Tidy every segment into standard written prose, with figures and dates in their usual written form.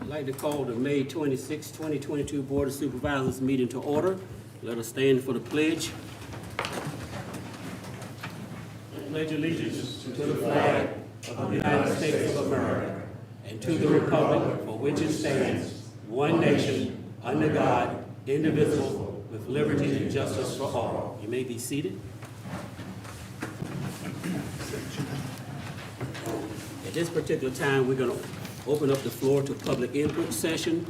I'd like to call the May 26, 2022 Board of Supervisors meeting to order. Let us stand for the pledge. Pledge allegiance to the flag of the United States of America and to the republic for which it stands, one nation, under God, indivisible, with liberty and justice for all. You may be seated. At this particular time, we're going to open up the floor to public input session.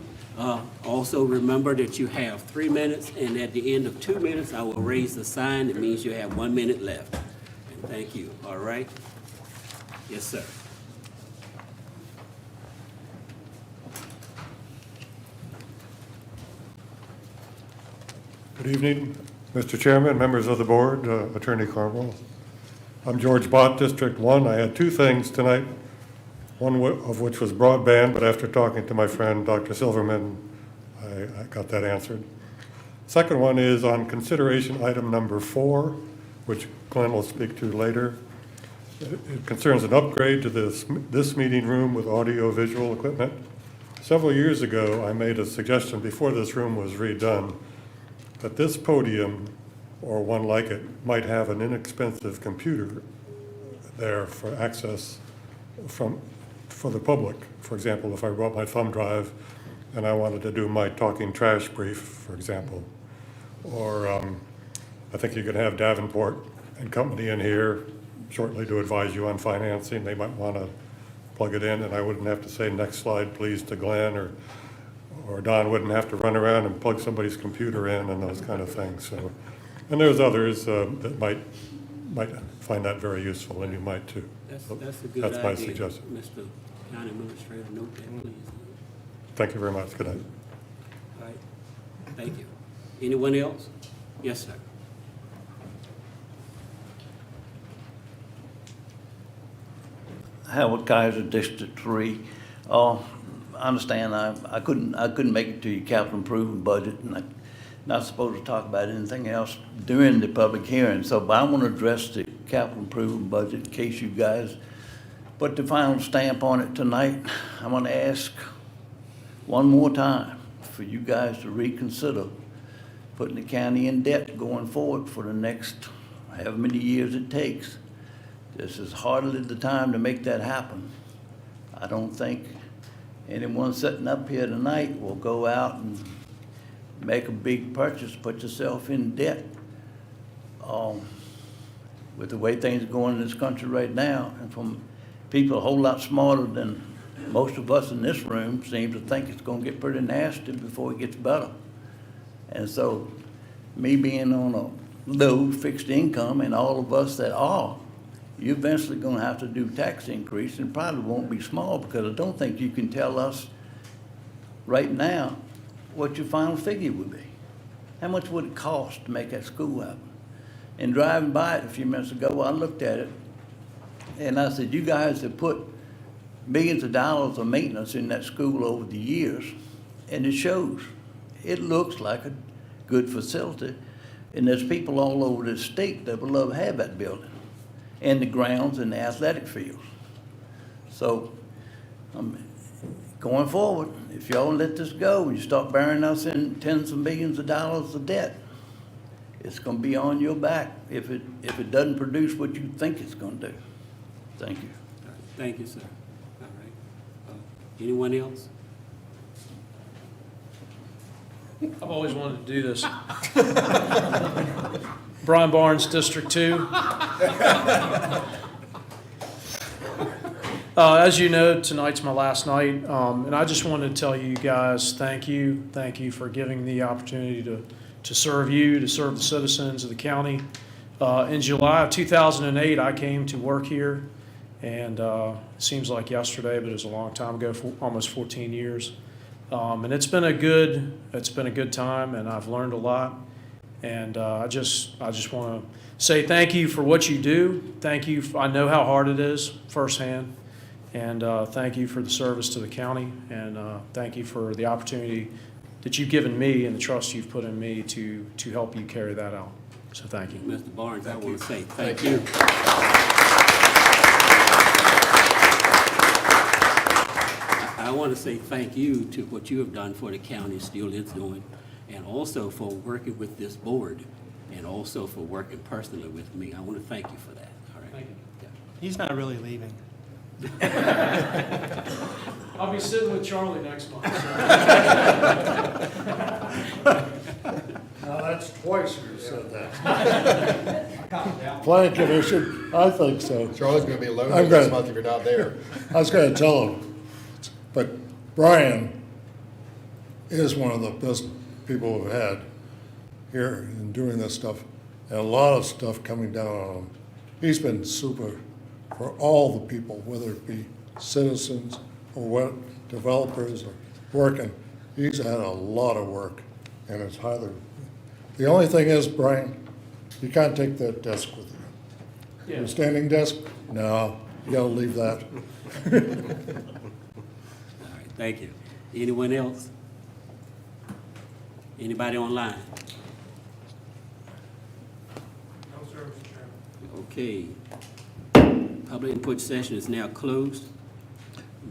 Also remember that you have 3 minutes, and at the end of 2 minutes, I will raise the sign. It means you have 1 minute left. And thank you. All right? Yes, sir. Good evening, Mr. Chairman, members of the board, Attorney Carwell. I'm George Bott, District 1. I had 2 things tonight, one of which was broadband, but after talking to my friend, Dr. Silverman, I got that answered. Second one is on consideration item number 4, which Glenn will speak to later. It concerns an upgrade to this meeting room with audio-visual equipment. Several years ago, I made a suggestion before this room was redone that this podium, or one like it, might have an inexpensive computer there for access for the public. For example, if I brought my thumb drive and I wanted to do my talking trash brief, for example. Or I think you could have Davenport and company in here shortly to advise you on financing. They might want to plug it in, and I wouldn't have to say next slide please to Glenn, or Don wouldn't have to run around and plug somebody's computer in and those kind of things. So, and there's others that might find that very useful, and you might too. That's a good That's my idea. suggestion. Mr. County Administrator, note that, please. Thank you very much. Good night. All right. Thank you. Anyone else? Yes, sir. Howard Kaiser, District 3. I understand I couldn't make it to your capital improvement budget, and I'm not supposed to talk about anything else during the public hearing. So, but I want to address the capital improvement budget in case you guys put the final stamp on it tonight. I'm going to ask one more time for you guys to reconsider putting the county in debt going forward for the next however many years it takes. This is hardly the time to make that happen. I don't think anyone sitting up here tonight will go out and make a big purchase, put yourself in debt. With the way things are going in this country right now, and from people a whole lot smarter than most of us in this room seem to think it's going to get pretty nasty before it gets better. And so, me being on a low fixed income, and all of us that are, you're eventually going to have to do tax increase, and probably won't be small, because I don't think you can tell us right now what your final figure would be. How much would it cost to make that school happen? And driving by it a few minutes ago, I looked at it, and I said, you guys have put millions of dollars of maintenance in that school over the years, and it shows. It looks like a good facility, and there's people all over the state that would love to have that building, and the grounds and the athletic fields. So, going forward, if y'all let this go and you start burying us in tens of millions of dollars of debt, it's going to be on your back if it doesn't produce what you think it's going to do. Thank you. All right. Thank you, sir. All right. Anyone else? I've always wanted to do this. Brian Barnes, District 2. As you know, tonight's my last night, and I just wanted to tell you guys thank you. Thank you for giving me the opportunity to serve you, to serve the citizens of the county. In July of 2008, I came to work here, and it seems like yesterday, but it was a long time ago, almost 14 years. And it's been a good time, and I've learned a lot. And I just want to say thank you for what you do. Thank you. I know how hard it is firsthand. And thank you for the service to the county. And thank you for the opportunity that you've given me and the trust you've put in me to help you carry that out. So thank you. Mr. Barnes, I want to say thank you. I I want to say thank you to what you have done for the county, still is doing, and also for working with this board, and also for working personally with me. I want to thank you for that, all right? Thank you. Yeah. He's not really leaving. I'll be sitting with Charlie next month. Now, that's twice you said that. Planning Commission, I think so. Charlie's gonna be lonely I'm this good. month if you're not there. I was gonna tell him, but Brian is one of the best people we've had here in doing this stuff, and a lot of stuff coming down on him. He's been super for all the people, whether it be citizens or what developers are working. He's had a lot of work, and it's highly. The only thing is, Brian, you can't take that desk with you. Yeah. Your standing desk? No, you gotta leave that. All right, thank you. Anyone else? Anybody online? No, sir, Mr. Chairman. Okay. Public input session is now closed.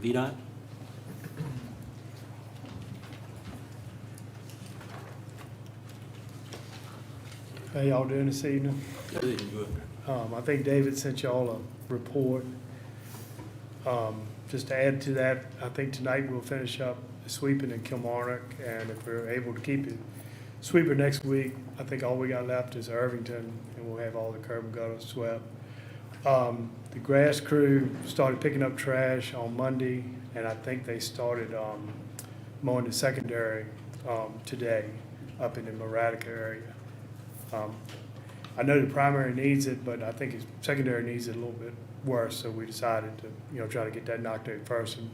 VDOT? How y'all doing this evening? Good. I think David sent y'all a report. Just to add to that, I think tonight we'll finish up sweeping in Kilmarnock, and if we're able to keep it sweeper next week, I think all we got left is Irvington, and we'll have all the curb and gutter swept. The grass crew started picking up trash on Monday, and I think they started mowing the secondary today up in the Maradica area. I know the primary needs it, but I think secondary needs it a little bit worse, so we decided to, try to get that knocked out first. And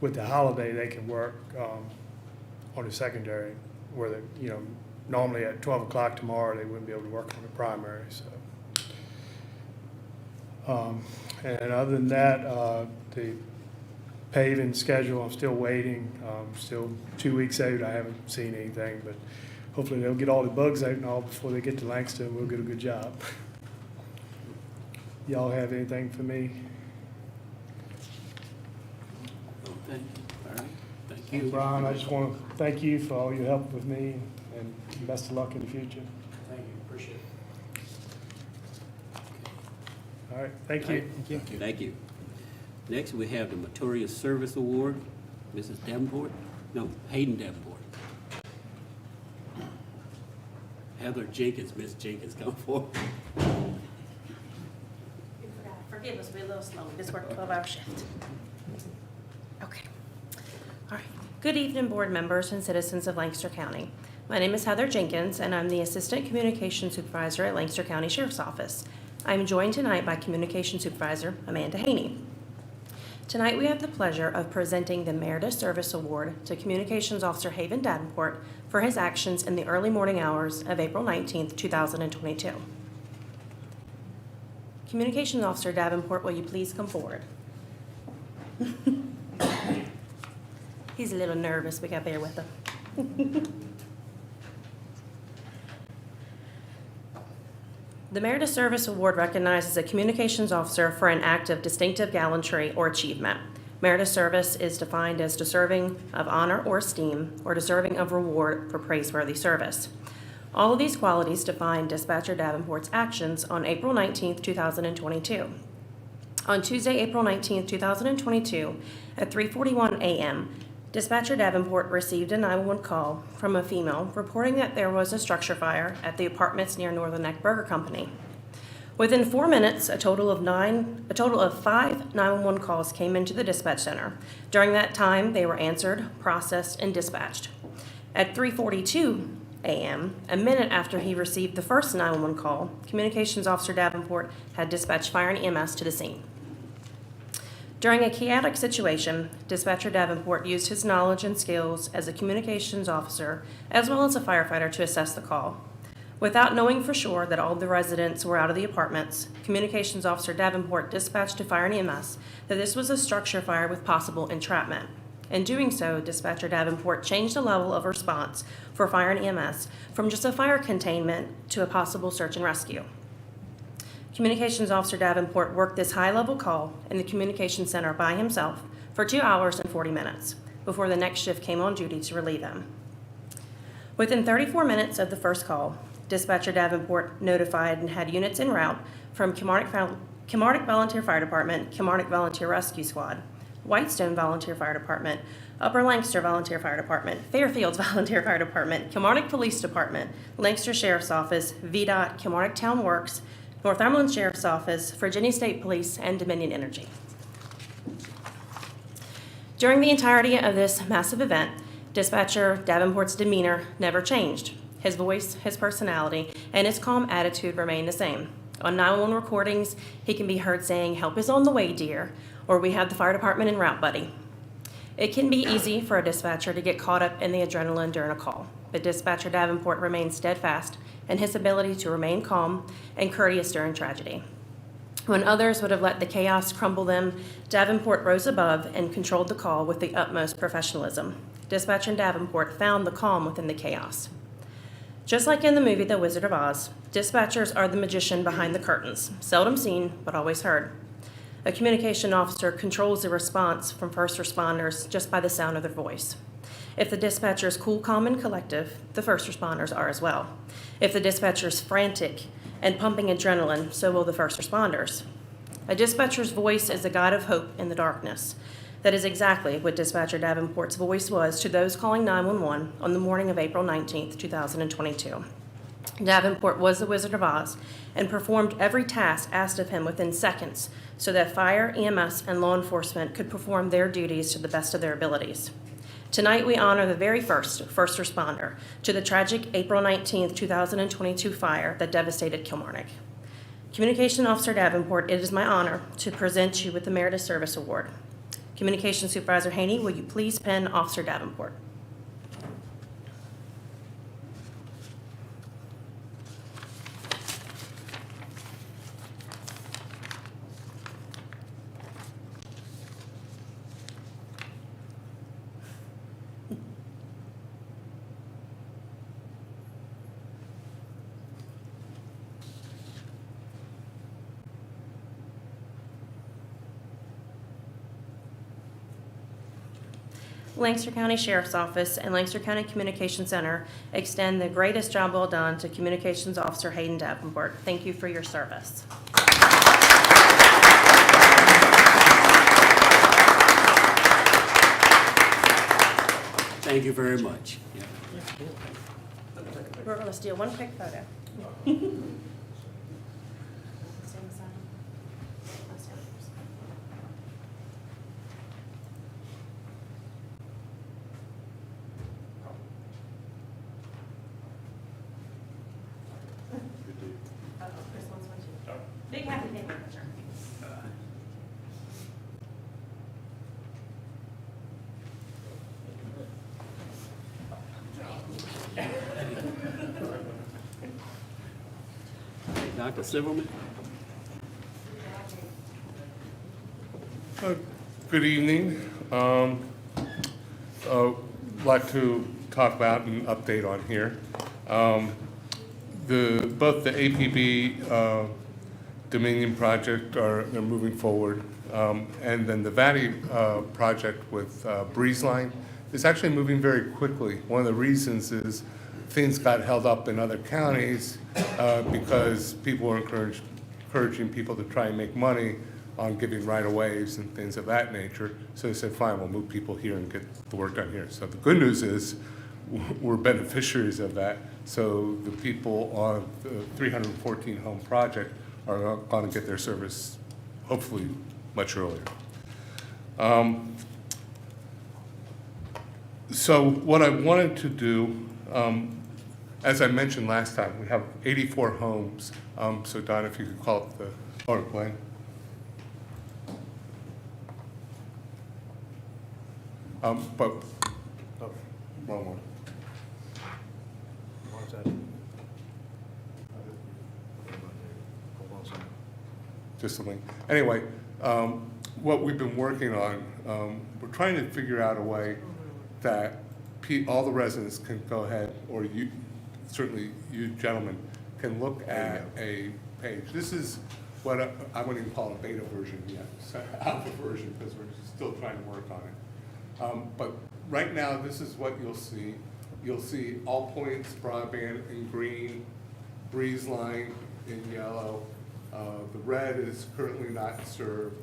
with the holiday, they can work on the secondary, where they, normally at 12 o'clock tomorrow, they wouldn't be able to work on the primary, so. And other than that, the paving schedule, I'm still waiting, still 2 weeks out, I haven't seen anything, but hopefully they'll get all the bugs out and all before they get to Lancaster, and we'll get a good job. Y'all have anything for me? Okay, all right, thank you. Brian, I just want to thank you for all your help with me, and best of luck in the future. Thank you, appreciate it. All right, thank you. Thank you. Next, we have the Meritorious Service Award, Mrs. Davenport, no, Hayden Davenport. Heather Jenkins, Miss Jenkins, come forward. Forgive us, we're a little slow. We just worked a 12-hour shift. Okay. All right. Good evening, board members and citizens of Lancaster County. My name is Heather Jenkins, and I'm the Assistant Communication Supervisor at Lancaster County Sheriff's Office. I'm joined tonight by Communication Supervisor Amanda Haney. Tonight, we have the pleasure of presenting the Meredith Service Award to Communications Officer Hayden Davenport for his actions in the early morning hours of April 19th, 2022. Communications Officer Davenport, will you please come forward? He's a little nervous. We got to bear with him. The Meredith Service Award recognizes a communications officer for an act of distinctive gallantry or achievement. Meredith service is defined as deserving of honor or esteem, or deserving of reward for praiseworthy service. All of these qualities define Dispatcher Davenport's actions on April 19, 2022. On Tuesday, April 19, 2022, at 3:41 a.m., Dispatcher Davenport received a 911 call from a female reporting that there was a structure fire at the apartments near Northern Neck Burger Company. Within 4 minutes, a total of 5 911 calls came into the dispatch center. During that time, they were answered, processed, and dispatched. At 3:42 a.m., a minute after he received the first 911 call, Communications Officer Davenport had dispatched fire and EMS to the scene. During a chaotic situation, Dispatcher Davenport used his knowledge and skills as a communications officer as well as a firefighter to assess the call. Without knowing for sure that all the residents were out of the apartments, Communications Officer Davenport dispatched to fire and EMS that this was a structure fire with possible entrapment. In doing so, Dispatcher Davenport changed the level of response for fire and EMS from just a fire containment to a possible search and rescue. Communications Officer Davenport worked this high-level call in the communications center by himself for 2 hours and 40 minutes. before the next shift came on duty to relieve him. Within 34 minutes of the first call, Dispatcher Davenport notified and had units en route from Kilmarnock Volunteer Fire Department, Kilmarnock Volunteer Rescue Squad, Whitestone Volunteer Fire Department, Upper Lancaster Volunteer Fire Department, Fairfields Volunteer Fire Department, Kilmarnock Police Department, Lancaster Sheriff's Office, VDOT, Kilmarnock Town Works, Northumberland Sheriff's Office, Virginia State Police, and Dominion Energy. During the entirety of this massive event, Dispatcher Davenport's demeanor never changed. His voice, his personality, and his calm attitude remained the same. On 911 recordings, he can be heard saying, "Help is on the way, dear," or "We have the fire department en route, buddy." It can be easy for a dispatcher to get caught up in the adrenaline during a call, but Dispatcher Davenport remained steadfast in his ability to remain calm and courteous during tragedy. When others would have let the chaos crumble them, Davenport rose above and controlled the call with the utmost professionalism. Dispatcher Davenport found the calm within the chaos. Just like in the movie The Wizard of Oz, dispatchers are the magician behind the curtains, seldom seen but always heard. A communication officer controls the response from first responders just by the sound of their voice. If the dispatcher is cool, calm, and collective, the first responders are as well. If the dispatcher is frantic and pumping adrenaline, so will the first responders. A dispatcher's voice is a guide of hope in the darkness. That is exactly what Dispatcher Davenport's voice was to those calling 911 on the morning of April 19th, 2022. Davenport was the Wizard of Oz and performed every task asked of him within seconds so that fire, EMS, and law enforcement could perform their duties to the best of their abilities. Tonight, we honor the very first responder to the tragic April 19th, 2022 fire that devastated Kilmarnock. Communication Officer Davenport, it is my honor to present you with the Meredith Service Award. Communication Supervisor Haney, will you please pen Officer Davenport? Lancaster County Sheriff's Office and Lancaster County Communication Center extend the greatest job well done to Communications Officer Hayden Davenport. Thank you for your service. Thank you very much. Yeah. We're going to steal one quick photo. Big happy day picture. Dr. Silverman? Good evening. Like to talk about and update on here. Both the APB Dominion project they're moving forward, and then the Valley project with Breeze Line is actually moving very quickly. One of the reasons is things got held up in other counties because people were encouraging people to try and make money on giving right-of-ways and things of that nature. So they said, fine, we'll move people here and get the work done here. So the good news is we're beneficiaries of that. So the people on the 314 home project are going to get their service hopefully much earlier. So what I wanted to do, as I mentioned last time, we have 84 homes. So Don, if you could call up the PowerPoint. But, oh, wrong one. Just something. Anyway, what we've been working on, we're trying to figure out a way that all the residents can go ahead, or you, certainly you gentlemen, can look at a page. This is what I wouldn't even call a beta version yet, it's an alpha version, because we're still trying to work on it. But right now, this is what you'll see. You'll see All Points Broadband in green, Breeze Line in yellow. The red is currently not served.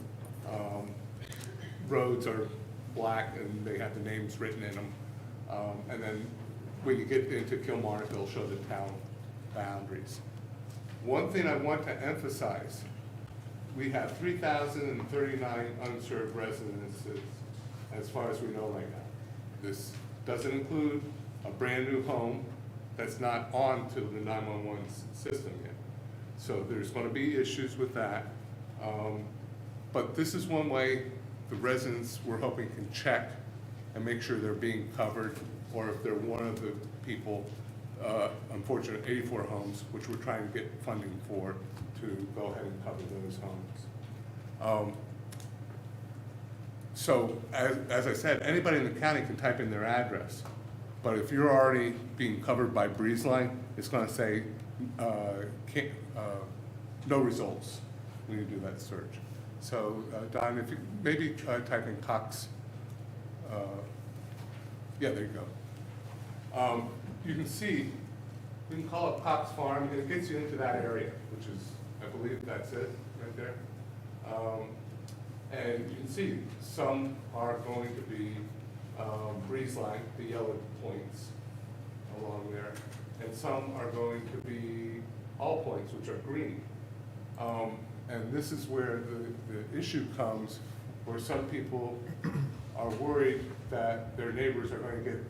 Roads are black and they have the names written in them. And then when you get into Kilmarnock, it'll show the town boundaries. One thing I want to emphasize, we have 3,039 unserved residences as far as we know right now. This doesn't include a brand-new home that's not onto the 911 system yet. So there's going to be issues with that. But this is one way the residents, we're hoping, can check and make sure they're being covered, or if they're one of the people, unfortunately, 84 homes, which we're trying to get funding for, to go ahead and cover those homes. So, as I said, anybody in the county can type in their address, but if you're already being covered by Breeze Line, it's going to say no results when you do that search. So, Don, if you maybe type in Cox. Yeah, there you go. You can see, we can call it Cox Farm, and it gets you into that area, which is, I believe that's it right there. And you can see some are going to be Breeze Line, the yellow points along there, and some are going to be All Points, which are green. And this is where the issue comes, where some people are worried that their neighbors are going to get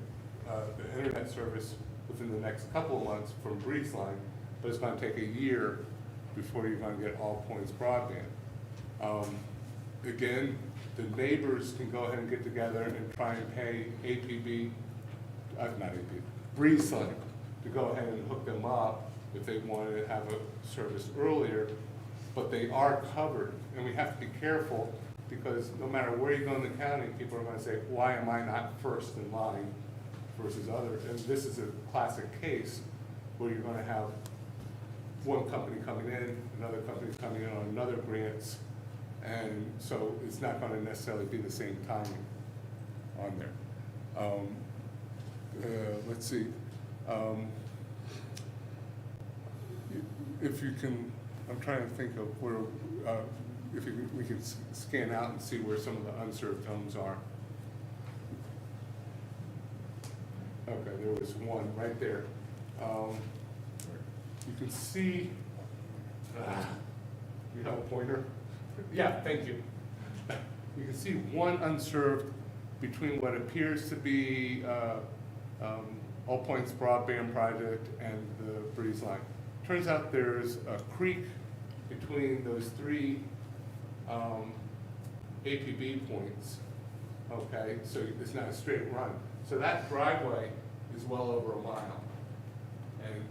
the internet service within the next couple of months from Breeze Line, but it's going to take a year before you're going to get All Points broadband. Again, the neighbors can go ahead and get together and try and pay APB, not APB, Breeze Line to go ahead and hook them up if they wanted to have a service earlier, but they are covered. And we have to be careful, because no matter where you go in the county, people are going to say, why am I not first in line versus others? And this is a classic case where you're going to have one company coming in, another company coming in on another grants, and so it's not going to necessarily be the same timing on there. Let's see. If you can, I'm trying to think of where, if we can scan out and see where some of the unserved homes are. Okay, there was one right there. You can see, you have a pointer? Yeah, thank you. You can see one unserved between what appears to be All Points Broadband Project and the Breeze Line. Turns out there's a creek between those three APB points, okay? So it's not a straight run. So that driveway is well over a mile. And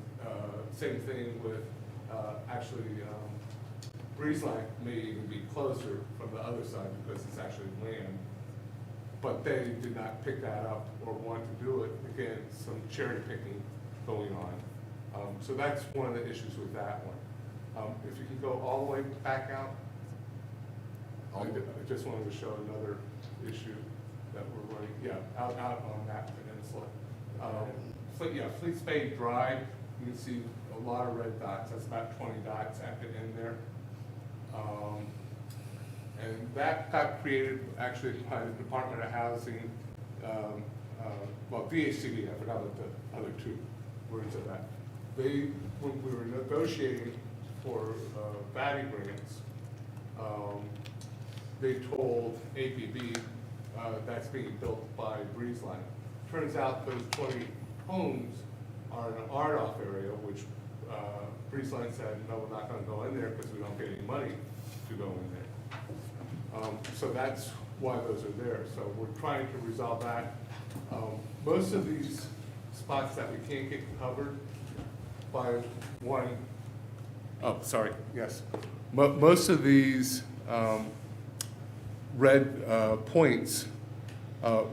same thing with, actually, Breeze Line may even be closer from the other side because it's actually land. But they did not pick that up or want to do it. Again, some cherry picking going on. So that's one of the issues with that one. If you can go all the way back out, I just wanted to show another issue that we're running, yeah, out on that peninsula. Fleet Spade Drive, you can see a lot of red dots. That's about 20 dots at the end there. And that got created actually by the Department of Housing, well, DHCD, I forgot what the other two words of that. They, when we were negotiating for VATI grants, they told APB that's being built by Breeze Line. Turns out those 20 homes are in an RDOF area, which Breeze Line said, no, we're not going to go in there because we don't get any money to go in there. So that's why those are there. So we're trying to resolve that. Most of these spots that we can't get covered by one, oh, sorry, yes. Most of these red points,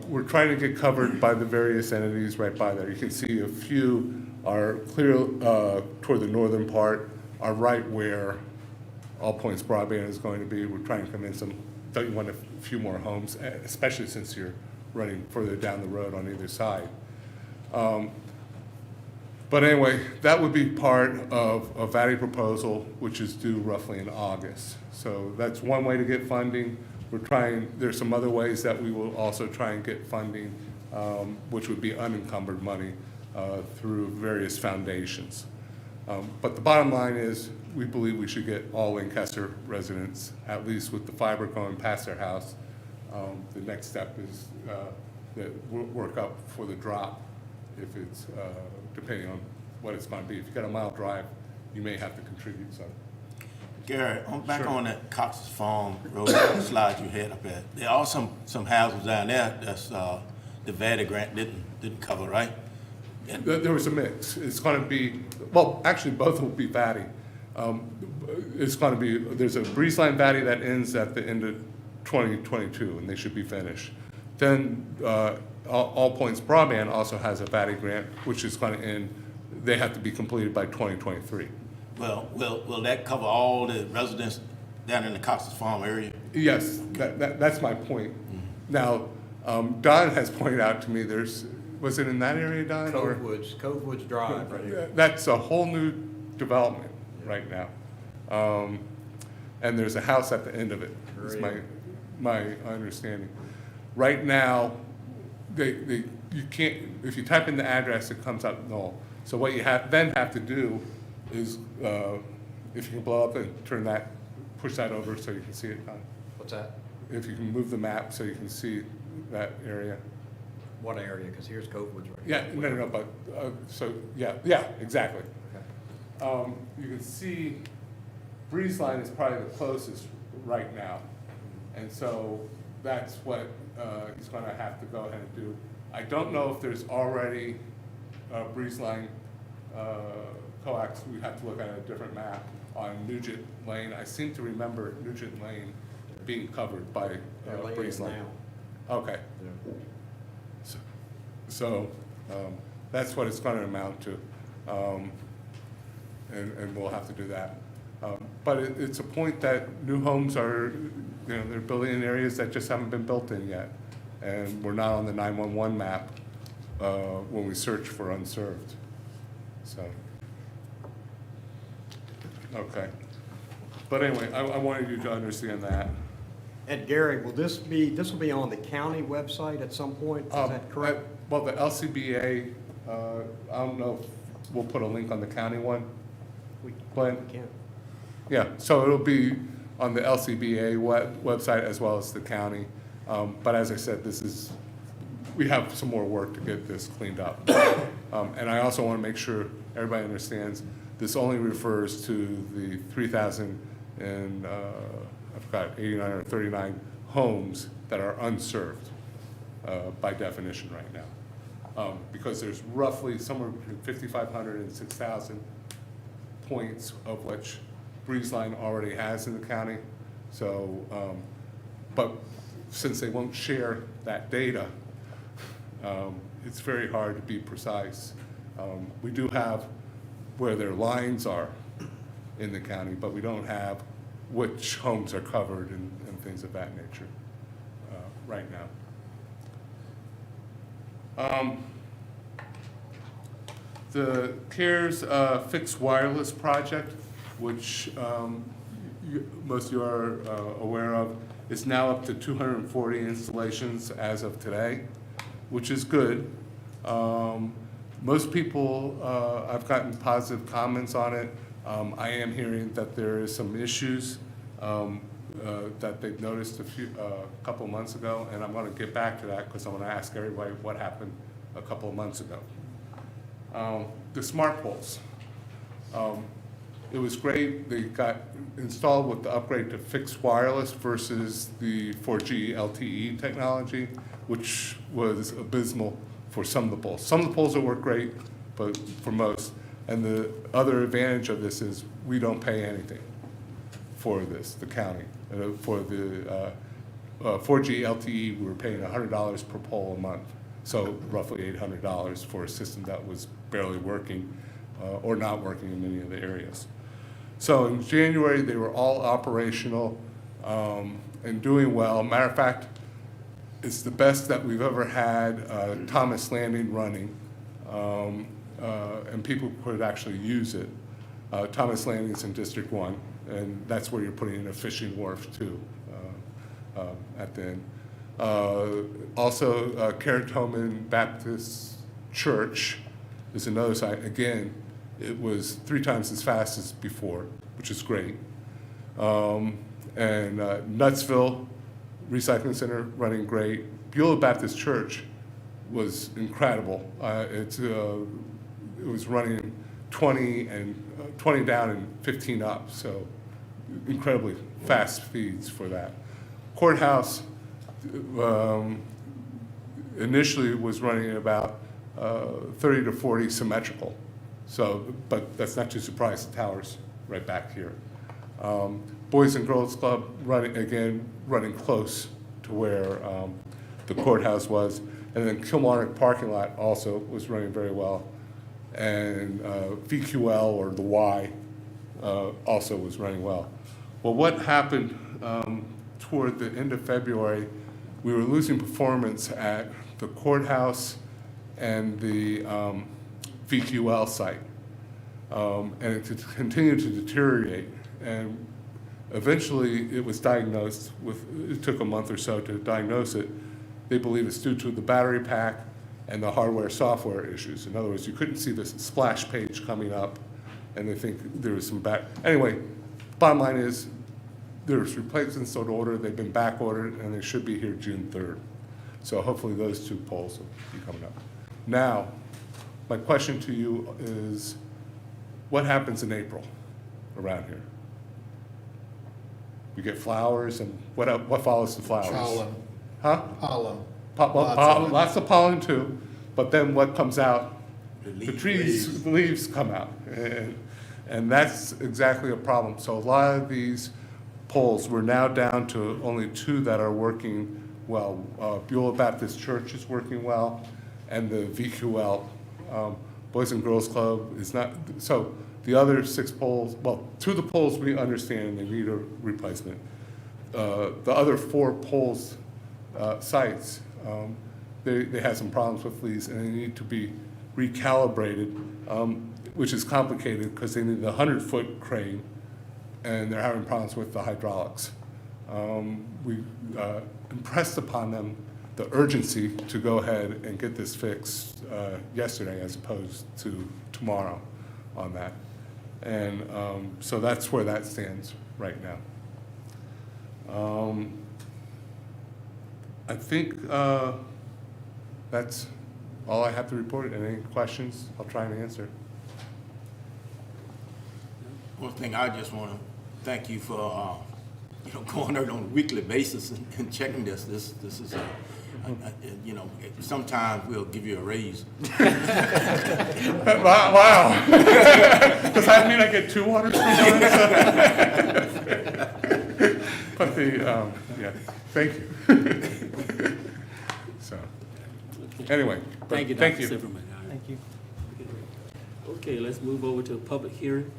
we're trying to get covered by the various entities right by there. You can see a few are clear toward the northern part, are right where All Points Broadband is going to be. We're trying to convince them, don't you want a few more homes, especially since you're running further down the road on either side. But anyway, that would be part of a VATI proposal, which is due roughly in August. So that's one way to get funding. There's some other ways that we will also try and get funding, which would be unencumbered money through various foundations. But the bottom line is, we believe we should get all Lancaster residents, at least with the fiber going past their house. The next step is that we'll work up for the drop, if it's, depending on what it's going to be. If you got a mile drive, you may have to contribute some. Gary, I'm back Sure. on that Cox's Farm Road slide you had up at. There are some houses down there that's the VATI grant didn't cover, right? There was a mix. It's going to be, well, actually, both will be VATI. It's going to be, there's a breeze line VATI that ends at the end of 2022, and they should be finished. Then All Points Broadband also has a VATI grant, which is going to end, they have to be completed by 2023. Well, will that cover all the residents down in the Cox's Farm area? Yes, that's my point. Now, Don has pointed out to me was it in that area, Don? or- Cove Woods Drive right here. That's a whole new development right now. And there's a house at the end of it, is my understanding. Right now, you can't, if you type in the address, it comes up null. So what you then have to do is, if you can blow up and push that over so you can see it, Don. What's that? If you can move the map so you can see that area. What area? Because here's Cove Woods right Yeah, here. no, but, yeah, exactly. Okay. You can see Breeze Line is probably the closest right now. And so that's what he's gonna have to go ahead and do. I don't know if there's already Breeze Line coax. We have to look at a different map on Nugent Lane. I seem to remember Nugent Lane being covered by Their lane Breeze is Line. now. Okay. So that's what it's going to amount to, and we'll have to do that. But it's a point that new homes are, they're building in areas that just haven't been built in yet, and we're not on the 911 map when we search for unserved. So, okay. But anyway, I wanted you to understand that. And Gary, this will be on the county website at some point, is that correct? Well, the LCBA, I don't know if we'll put a link on the county one. We Glenn? can't. Yeah, so it'll be on the LCBA website as well as the county. But as I said, we have some more work to get this cleaned up. And I also want to make sure everybody understands, this only refers to the 3,000 and, I forgot, 89 or 39 homes that are unserved by definition right now. Because there's roughly somewhere between 5,500 and 6,000 points of which Breeze Line already has in the county. So, but since they won't share that data, it's very hard to be precise. We do have where their lines are in the county, but we don't have which homes are covered and things of that nature right now. The CARES fixed wireless project, which most of you are aware of, is now up to 240 installations as of today, which is good. Most people, I've gotten positive comments on it. I am hearing that there is some issues that they've noticed a couple months ago, and I'm going to get back to that because I want to ask everybody what happened a couple of months ago. The smart poles. It was great. They got installed with the upgrade to fixed wireless versus the 4G LTE technology, which was abysmal for some of the poles. Some of the poles will work great, but for most. And the other advantage of this is we don't pay anything for this, the county. For the 4G LTE, we were paying $100 per pole a month, so roughly $800 for a system that was barely working or not working in many of the areas. So in January, they were all operational and doing well. Matter of fact, It's the best that we've ever had, Thomas Landing running, and people could actually use it. Thomas Landing's in District 1, and that's where you're putting in a fishing wharf too, at the end. Also, Caratoman Baptist Church is another site. Again, it was 3 times as fast as before, which is great. And Nutsville Recycling Center running great. Beulah Baptist Church was incredible. It was running 20 down and 15 up, so incredibly fast speeds for that. Courthouse initially was running at about 30 to 40 symmetrical. So, but that's not too surprised, the tower's right back here. Boys and Girls Club running close to where the courthouse was. And then Kilmarnock parking lot also was running very well. And VQL, or the Y, also was running well. Well, what happened toward the end of February, we were losing performance at the courthouse and the VQL site. And it continued to deteriorate. And eventually it was diagnosed it took a month or so to diagnose it. They believe it's due to the battery pack and the hardware-software issues. In other words, you couldn't see this splash page coming up, and they think there was some Anyway, bottom line is, there's replacements on order, they've been back ordered, and they should be here June 3rd. So hopefully those 2 polls will be coming up. Now, my question to you is, what happens in April around here? We get flowers, and what follows the flowers? Pollen. Huh? Pollen. Lots of pollen too, but then what comes out? The trees, the leaves come out, and that's exactly a problem. So a lot of these polls, we're now down to only 2 that are working well. Beulah Baptist Church is working well, and the VQL, Boys and Girls Club, is not. So the other 6 polls, well, 2 of the polls we understand they need a replacement. The other 4 polls, sites, they had some problems with these, and they need to be recalibrated, which is complicated because they need a 100-foot crane, and they're having problems with the hydraulics. We impressed upon them the urgency to go ahead and get this fixed yesterday as opposed to tomorrow on that. And so that's where that stands right now. I think that's all I have to report. Any questions? I'll try and answer. One thing I just want to thank you for, going there on a weekly basis and checking this. This is sometimes we'll give you a raise. Wow. Does that mean I get 2 water streams? But yeah, thank you. So, anyway. Thank you, Thank Dr. you. Zimmerman. Thank you. Okay, let's move over to a public hearing.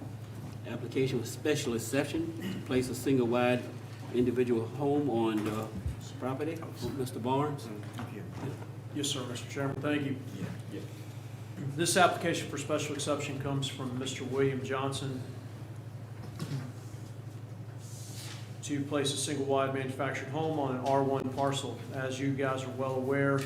Application with special exception to place a single-wide individual home on the property of Mr. Barnes. Yes, sir, Mr. Chairman, thank you. This application for special exception comes from Mr. William Johnson to place a single-wide manufactured home on an R1 parcel. As you guys are well aware,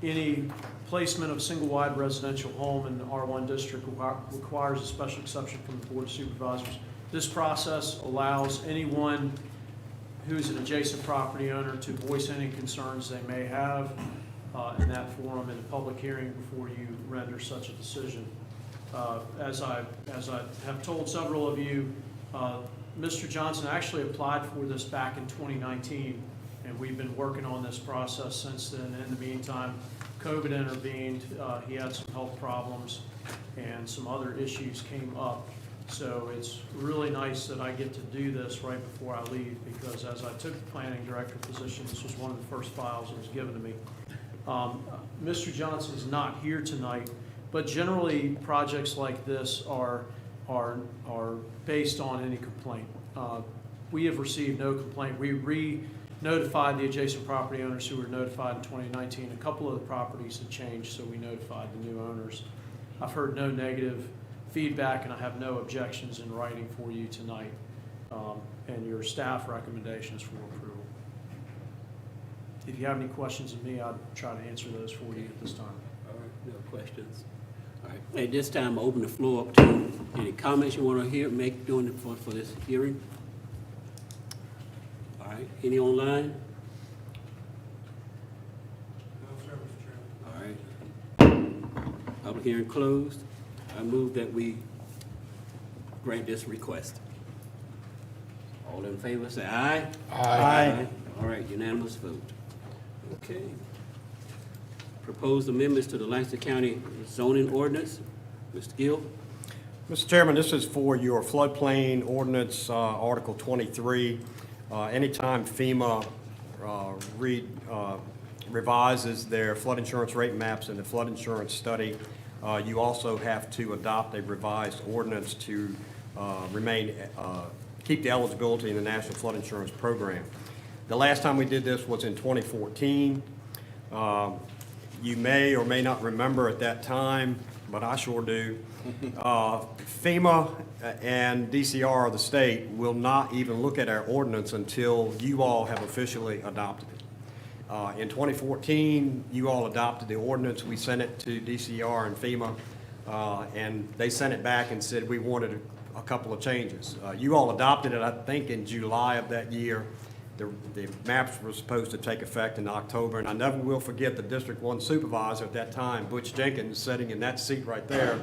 any placement of single-wide residential home in the R1 district requires a special exception from the Board of Supervisors. This process allows anyone who's an adjacent property owner to voice any concerns they may have in that forum in a public hearing before you render such a decision. As I have told several of you, Mr. Johnson actually applied for this back in 2019, and we've been working on this process since then. In the meantime, COVID intervened, he had some health problems, and some other issues came up. So it's really nice that I get to do this right before I leave, because as I took the planning director position, this was one of the first files that was given to me. Mr. Johnson is not here tonight, but generally projects like this are based on any complaint. We have received no complaint. We notified the adjacent property owners who were notified in 2019. A couple of the properties had changed, so we notified the new owners. I've heard no negative feedback, and I have no objections in writing for you tonight, and your staff recommendations for approval. If you have any questions of me, I'd try to answer those for you at this time. All right, no questions. All right, at this time, I open the floor up to any comments you want to make for this hearing. All right, any online? All right. Public hearing closed. I move that we grant this request. All in favor, say aye. Aye. All right, unanimous vote. Okay. Proposed amendments to the Lancaster County zoning ordinance. Mr. Gill? Mr. Chairman, this is for your floodplain ordinance, Article 23. Anytime FEMA revises their flood insurance rate maps and the flood insurance study, you also have to adopt a revised ordinance to keep the eligibility in the National Flood Insurance Program. The last time we did this was in 2014. You may or may not remember at that time, but I sure do. FEMA and DCR of the state will not even look at our ordinance until you all have officially adopted it. In 2014, you all adopted the ordinance. We sent it to DCR and FEMA, and they sent it back and said we wanted a couple of changes. You all adopted it, I think, in July of that year. The maps were supposed to take effect in October, and I never will forget the District 1 supervisor at that time, Butch Jenkins, sitting in that seat right there,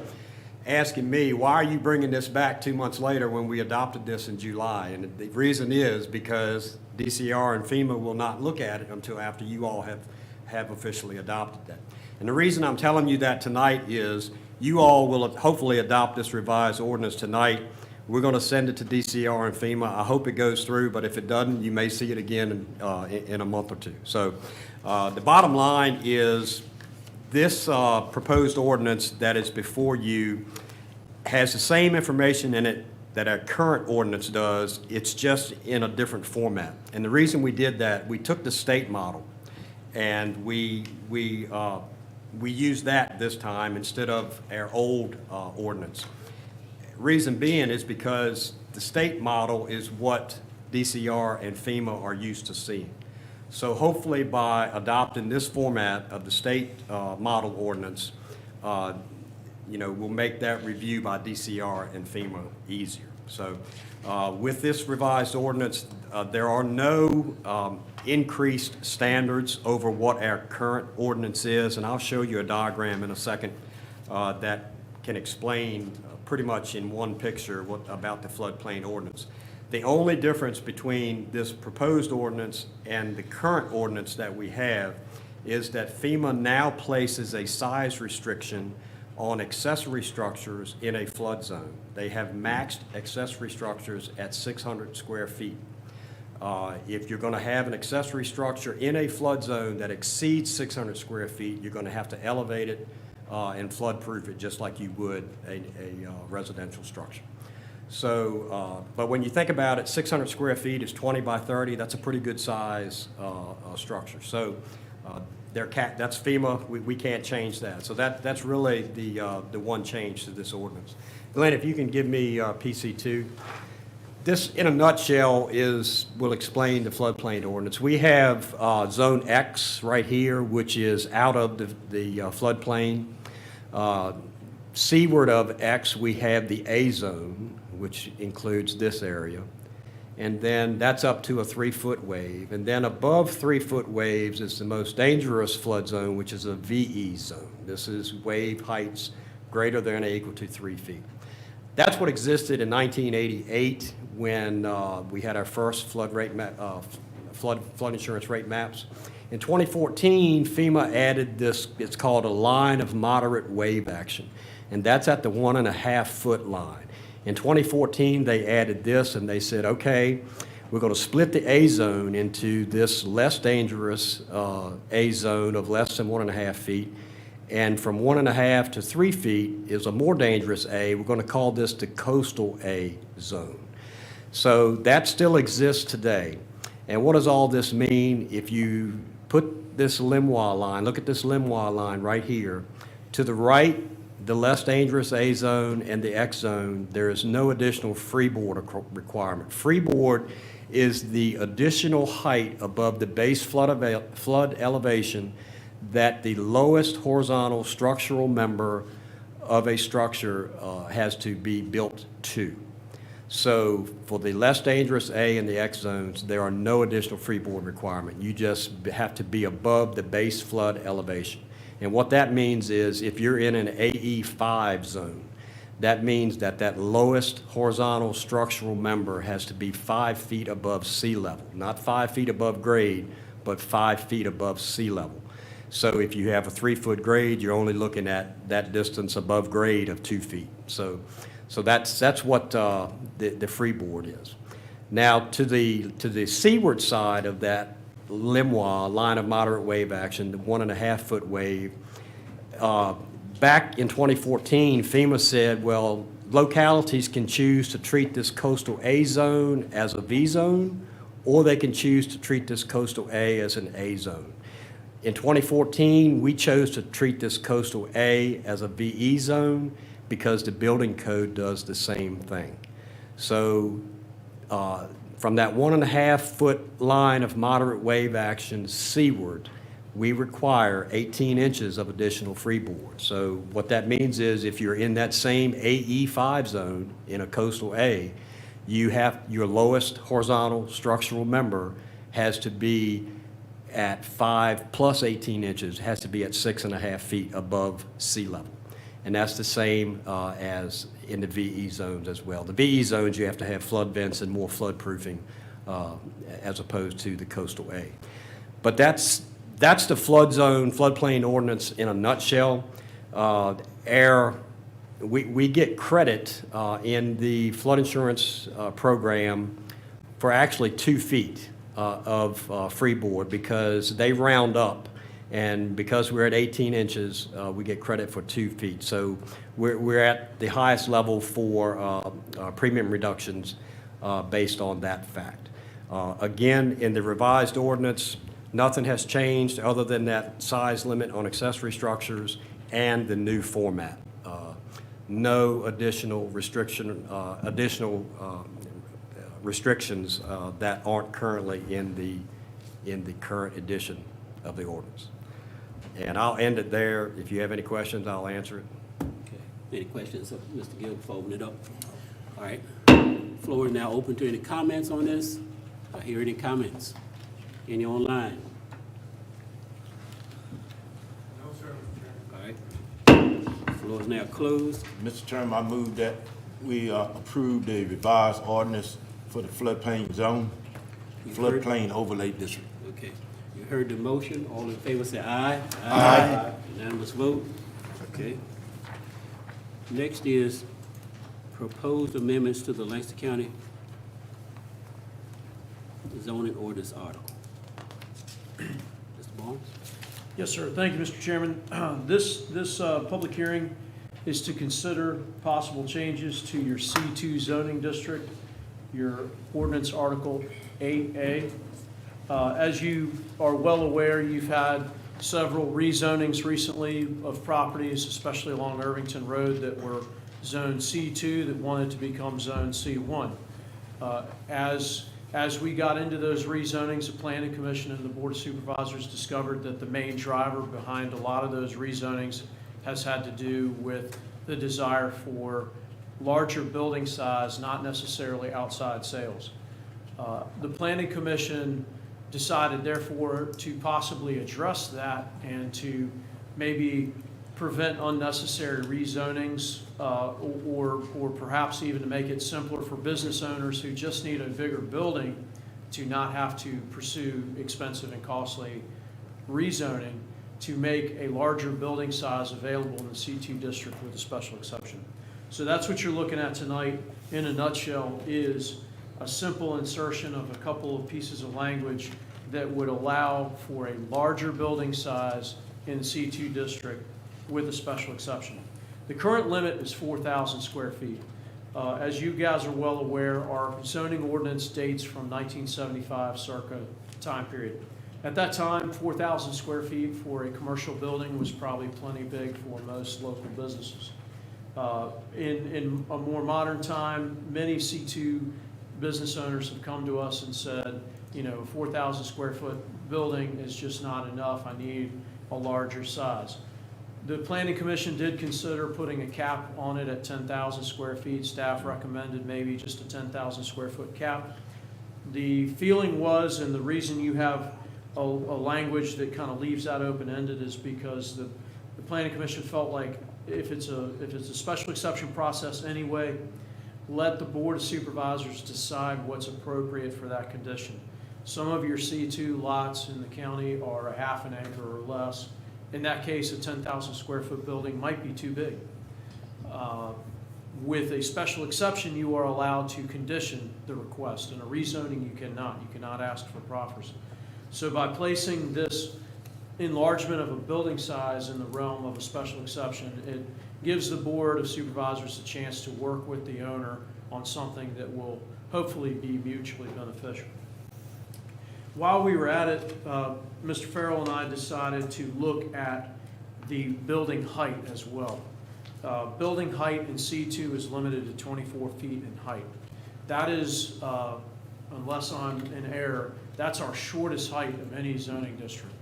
asking me, why are you bringing this back 2 months later when we adopted this in July? And the reason is because DCR and FEMA will not look at it until after you all have officially adopted that. And the reason I'm telling you that tonight is you all will hopefully adopt this revised ordinance tonight. We're going to send it to DCR and FEMA. I hope it goes through, but if it doesn't, you may see it again in a month or two. So the bottom line is this proposed ordinance that is before you has the same information in it that our current ordinance does. It's just in a different format. And the reason we did that, we took the state model and we used that this time instead of our old ordinance. Reason being is because the state model is what DCR and FEMA are used to seeing. So hopefully by adopting this format of the state model ordinance, we'll make that review by DCR and FEMA easier. So with this revised ordinance, there are no increased standards over what our current ordinance is, and I'll show you a diagram in a second that can explain pretty much in one picture about the floodplain ordinance. The only difference between this proposed ordinance and the current ordinance that we have is that FEMA now places a size restriction on accessory structures in a flood zone. They have maxed accessory structures at 600 square feet. If you're going to have an accessory structure in a flood zone that exceeds 600 square feet, you're going to have to elevate it and flood-proof it just like you would a residential structure. So, but when you think about it, 600 square feet is 20 by 30. That's a pretty good size structure. So that's FEMA. We can't change that. So that's really the one change to this ordinance. Glenn, if you can give me PC2. This, in a nutshell, will explain the floodplain ordinance. We have Zone X right here, which is out of the floodplain. Seaward of X, we have the A zone, which includes this area. And then that's up to a 3-foot wave. And then above 3-foot waves is the most dangerous flood zone, which is a VE zone. This is wave heights greater than or equal to 3 feet. That's what existed in 1988 when we had our first flood insurance rate maps. In 2014, FEMA added this, it's called a line of moderate wave action, and that's at the 1.5-foot line. In 2014, they added this, and they said, okay, we're going to split the A zone into this less dangerous A zone of less than 1.5 feet, and from 1.5 to 3 feet is a more dangerous A. We're going to call this the coastal A zone. So that still exists today. And what does all this mean? If you put this Limois line, look at this Limois line right here, to the right, the less dangerous A zone and the X zone, there is no additional freeboard requirement. Freeboard is the additional height above the base flood elevation that the lowest horizontal structural member of a structure has to be built to. So for the less dangerous A and the X zones, there are no additional freeboard requirement. You just have to be above the base flood elevation. And what that means is if you're in an AE5 zone, that means that that lowest horizontal structural member has to be 5 feet above sea level, not 5 feet above grade, but 5 feet above sea level. So if you have a 3-foot grade, you're only looking at that distance above grade of 2 feet. So that's what the freeboard is. Now to the seaward side of that Limois line of moderate wave action, the 1.5-foot wave, back in 2014, FEMA said, well, localities can choose to treat this coastal A zone as a V zone, or they can choose to treat this coastal A as an A zone. In 2014, we chose to treat this coastal A as a VE zone because the building code does the same thing. So from that 1.5-foot line of moderate wave action seaward, we require 18 inches of additional freeboard. So what that means is if you're in that same AE5 zone in a coastal A, you have your lowest horizontal structural member has to be at 5 plus 18 inches, has to be at 6.5 feet above sea level. And that's the same as in the VE zones as well. The VE zones, you have to have flood vents and more flood proofing as opposed to the coastal A. But that's the flood zone, floodplain ordinance in a nutshell. We get credit in the flood insurance program for actually 2 feet of freeboard because they round up. And because we're at 18 inches, we get credit for 2 feet. So we're at the highest level for premium reductions based on that fact. Again, in the revised ordinance, nothing has changed other than that size limit on accessory structures and the new format. No additional restrictions that aren't currently in the current edition of the ordinance. And I'll end it there. If you have any questions, I'll answer it. Okay. Any questions of Mr. Gill before opening it up? All right. Floor is now open to any comments on this. I hear any comments? Any online? No, sir. All right. Floor is now closed. Mr. Chairman, I move that we approve the revised ordinance for the floodplain zone, floodplain overlay district. Okay. You heard the motion. All in favor say aye. Aye. Unanimous vote. Okay. Next is proposed amendments to the Lancaster County zoning ordinance article. Mr. Barnes? Yes, sir. Thank you, Mr. Chairman. This public hearing is to consider possible changes to your C2 zoning district, your ordinance Article 8A. As you are well aware, you've had several rezonings recently of properties, especially along Irvington Road, that were Zone C2 that wanted to become Zone C1. As we got into those rezonings, the Planning Commission and the Board of Supervisors discovered that the main driver behind a lot of those rezonings has had to do with the desire for larger building size, not necessarily outside sales. The Planning Commission decided therefore to possibly address that and to maybe prevent unnecessary rezonings or perhaps even to make it simpler for business owners who just need a bigger building to not have to pursue expensive and costly rezoning, to make a larger building size available in the C2 district with a special exception. So that's what you're looking at tonight in a nutshell, is a simple insertion of a couple of pieces of language that would allow for a larger building size in the C2 district with a special exception. The current limit is 4,000 square feet. As you guys are well aware, our zoning ordinance dates from 1975 circa time period. At that time, 4,000 square feet for a commercial building was probably plenty big for most local businesses. In a more modern time, many C2 business owners have come to us and said, you know, a 4,000 square foot building is just not enough. I need a larger size. The Planning Commission did consider putting a cap on it at 10,000 square feet. Staff recommended maybe just a 10,000 square foot cap. The feeling was, and the reason you have a language that kind of leaves that open-ended is because the Planning Commission felt like if it's a special exception process anyway, let the Board of Supervisors decide what's appropriate for that condition. Some of your C2 lots in the county are a half an acre or less. In that case, a 10,000 square foot building might be too big. With a special exception, you are allowed to condition the request. In a rezoning, you cannot. You cannot ask for proffers. So by placing this enlargement of a building size in the realm of a special exception, it gives the Board of Supervisors a chance to work with the owner on something that will hopefully be mutually beneficial. While we were at it, Mr. Farrell and I decided to look at the building height as well. Building height in C2 is limited to 24 feet in height. That is, unless I'm in error, that's our shortest height of any zoning district.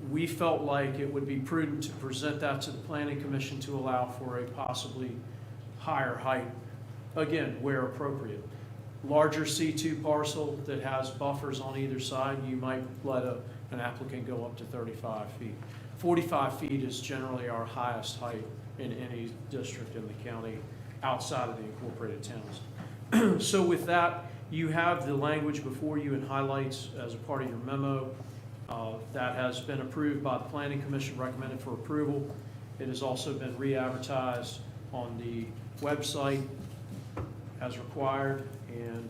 We felt like it would be prudent to present that to the Planning Commission to allow for a possibly higher height, again, where appropriate. Larger C2 parcel that has buffers on either side, you might let an applicant go up to 35 feet. 45 feet is generally our highest height in any district in the county outside of the incorporated towns. So with that, you have the language before you in highlights as a part of your memo. That has been approved by the Planning Commission, recommended for approval. It has also been re-advertised on the website as required, and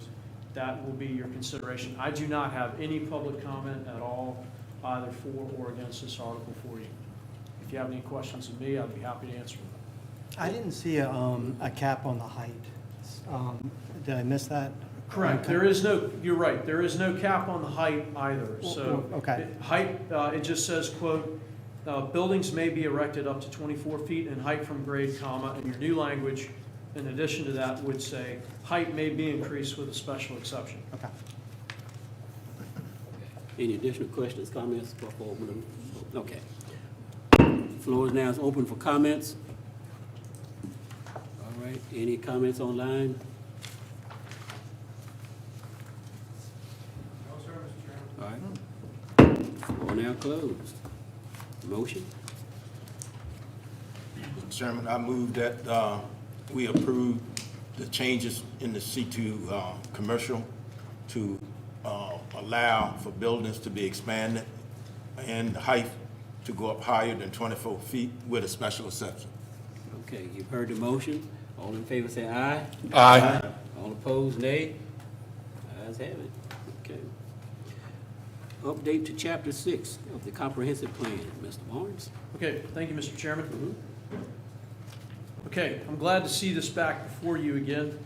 that will be your consideration. I do not have any public comment at all, either for or against this article for you. If you have any questions of me, I'd be happy to answer them. I didn't see a cap on the height. Did I miss that? Correct. Okay. There is no, you're right, there is no cap on the height either. So Okay. height, it just says, quote, buildings may be erected up to 24 feet in height from grade, comma, and your new language, in addition to that, would say, height may be increased with a special exception. Okay. Any additional questions, comments? Okay. Floor is now open for comments. All right, any comments online? No, sir, Mr. All Chairman. right. Floor now closed. Motion? Mr. Chairman, I move that we approve the changes in the C2 commercial to allow for buildings to be expanded and the height to go up higher than 24 feet with a special exception. Okay, you've heard the motion. All in favor say aye. Aye. All opposed, nay. Ayes have it. Okay. Update to Chapter 6 of the Comprehensive Plan. Mr. Barnes? Okay, thank you, Mr. Chairman. Okay, I'm glad to see this back before you again.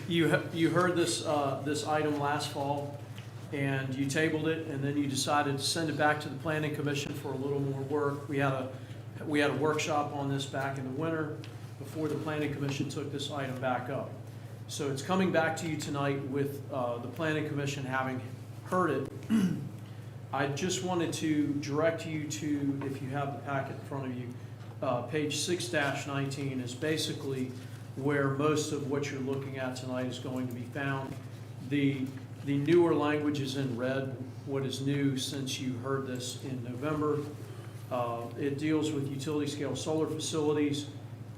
You heard this item last fall, and you tabled it, and then you decided to send it back to the Planning Commission for a little more work. We had a workshop on this back in the winter before the Planning Commission took this item back up. So it's coming back to you tonight with the Planning Commission having heard it. I just wanted to direct you to, if you have the packet in front of you, page 6-19 is basically where most of what you're looking at tonight is going to be found. The newer language is in red, what is new since you heard this in November. It deals with utility scale solar facilities,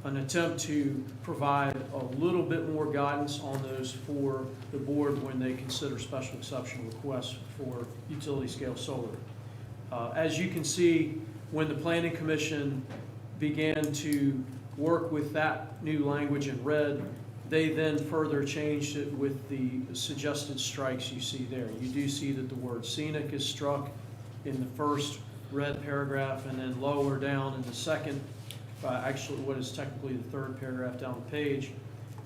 an attempt to provide a little bit more guidance on those for the board when they consider special exception requests for utility scale solar. As you can see, when the Planning Commission began to work with that new language in red, they then further changed it with the suggested strikes you see there. You do see that the word scenic is struck in the first red paragraph, and then lower down in the second actually what is technically the third paragraph down the page,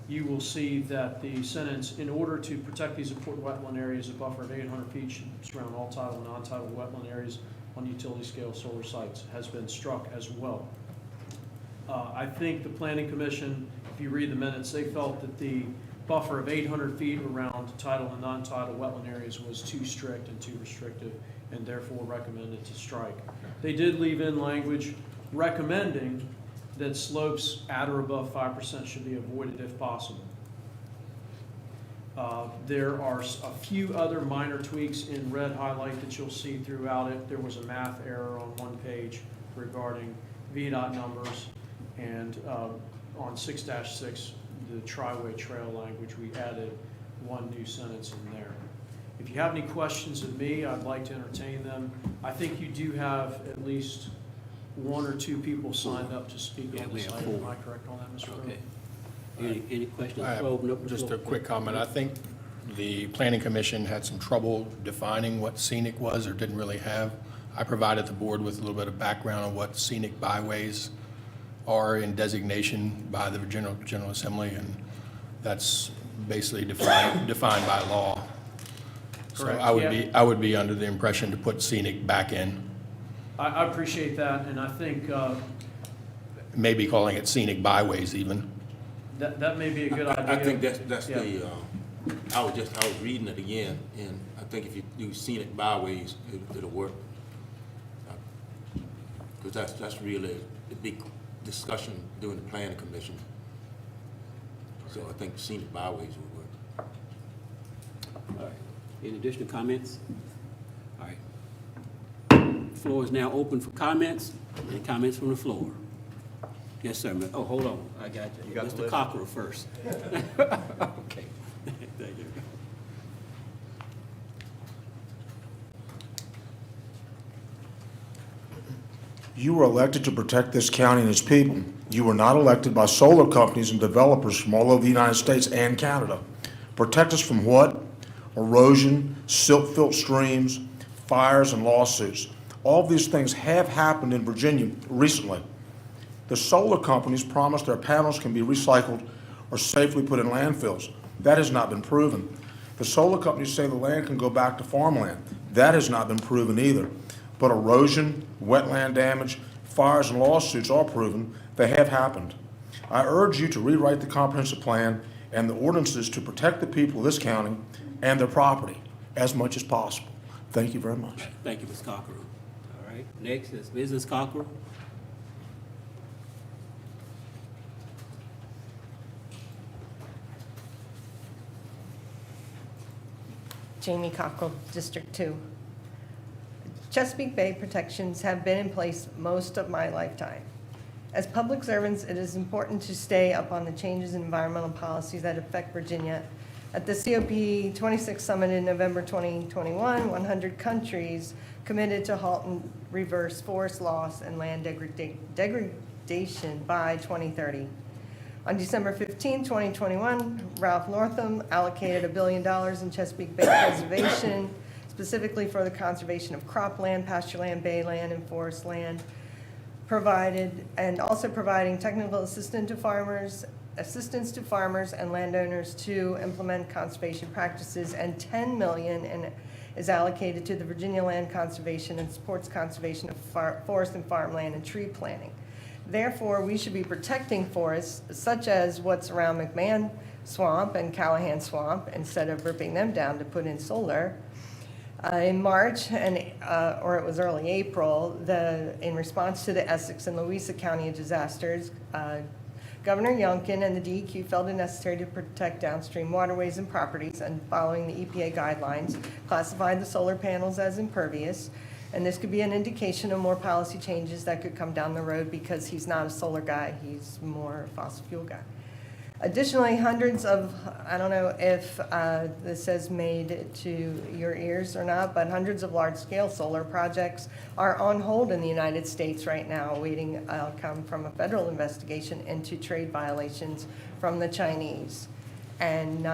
you will see that the sentence, in order to protect these important wetland areas, a buffer of 800 feet should surround all tidal and non-tidal wetland areas on utility scale solar sites, has been struck as well. I think the Planning Commission, if you read the minutes, they felt that the buffer of 800 feet around tidal and non-tidal wetland areas was too strict and too restrictive, and therefore recommended to strike. They did leave in language recommending that slopes at or above 5% should be avoided if possible. There are a few other minor tweaks in red highlight that you'll see throughout it. There was a math error on one page regarding VDOT numbers, and on 6-6, the Triway Trail language, we added one new sentence in there. If you have any questions of me, I'd like to entertain them. I think you do have at least one or two people signed up to speak Yeah, on we this have item. Am 4. I correct on that, Mr. Okay. Rowe? Any questions? I have Open up the just a floor. quick comment. I think the planning commission had some trouble defining what scenic was or didn't really have. I provided the board with a little bit of background on what scenic byways are in designation by the General Assembly, and that's basically defined by law. So Correct, I would be under the impression to put scenic back in, I appreciate that, and I think maybe calling it scenic byways even. that may be a good idea. I think that's Yeah. I was reading it again, and I think if you do scenic byways, it'll work. Because that's really a big discussion during the planning commission. So I think scenic byways would work. All right. Any additional comments? All right. Floor is now open for comments. Any comments from the floor? Yes, sir. Oh, hold on. I got you. got the Mr. list? Cockrell first. Okay. Thank you. You were elected to protect this county and its people. You were not elected by solar companies and developers from all over the United States and Canada. Protect us from what? Erosion, silt-filled streams, fires, and lawsuits. All of these things have happened in Virginia recently. The solar companies promise their panels can be recycled or safely put in landfills. That has not been proven. The solar companies say the land can go back to farmland. That has not been proven either. But erosion, wetland damage, fires, and lawsuits are proven. They have happened. I urge you to rewrite the comprehensive plan and the ordinances to protect the people of this county and their property as much as possible. Thank you very much. Thank you, Ms. Cockrell. All right. Next is Mrs. Cockrell. Jamie Cockrell, District 2. Chesapeake Bay protections have been in place most of my lifetime. As public servants, it is important to stay up on the changes in environmental policies that affect Virginia. At the COP 26 summit in November 2021, 100 countries committed to halt and reverse forest loss and land degradation by 2030. On December 15, 2021, Ralph Northam allocated $1 billion in Chesapeake Bay preservation, specifically for the conservation of cropland, pastureland, bayland, and forest land, and also providing technical assistance to farmers and landowners to implement conservation practices, and $10 million is allocated to the Virginia Land Conservation and supports conservation of forest and farmland and tree planting. Therefore, we should be protecting forests such as what's around McMahon Swamp and Callahan Swamp instead of ripping them down to put in solar. In March, or it was early April, in response to the Essex and Louisa County disasters, Governor Youngkin and the DEQ felt it necessary to protect downstream waterways and properties, and following the EPA guidelines, classified the solar panels as impervious. And this could be an indication of more policy changes that could come down the road, because he's not a solar guy, he's more a fossil fuel guy. Additionally, hundreds of, I don't know if this has made it to your ears or not, but hundreds of large-scale solar projects are on hold in the United States right now, awaiting an outcome from a federal investigation into trade violations from the Chinese and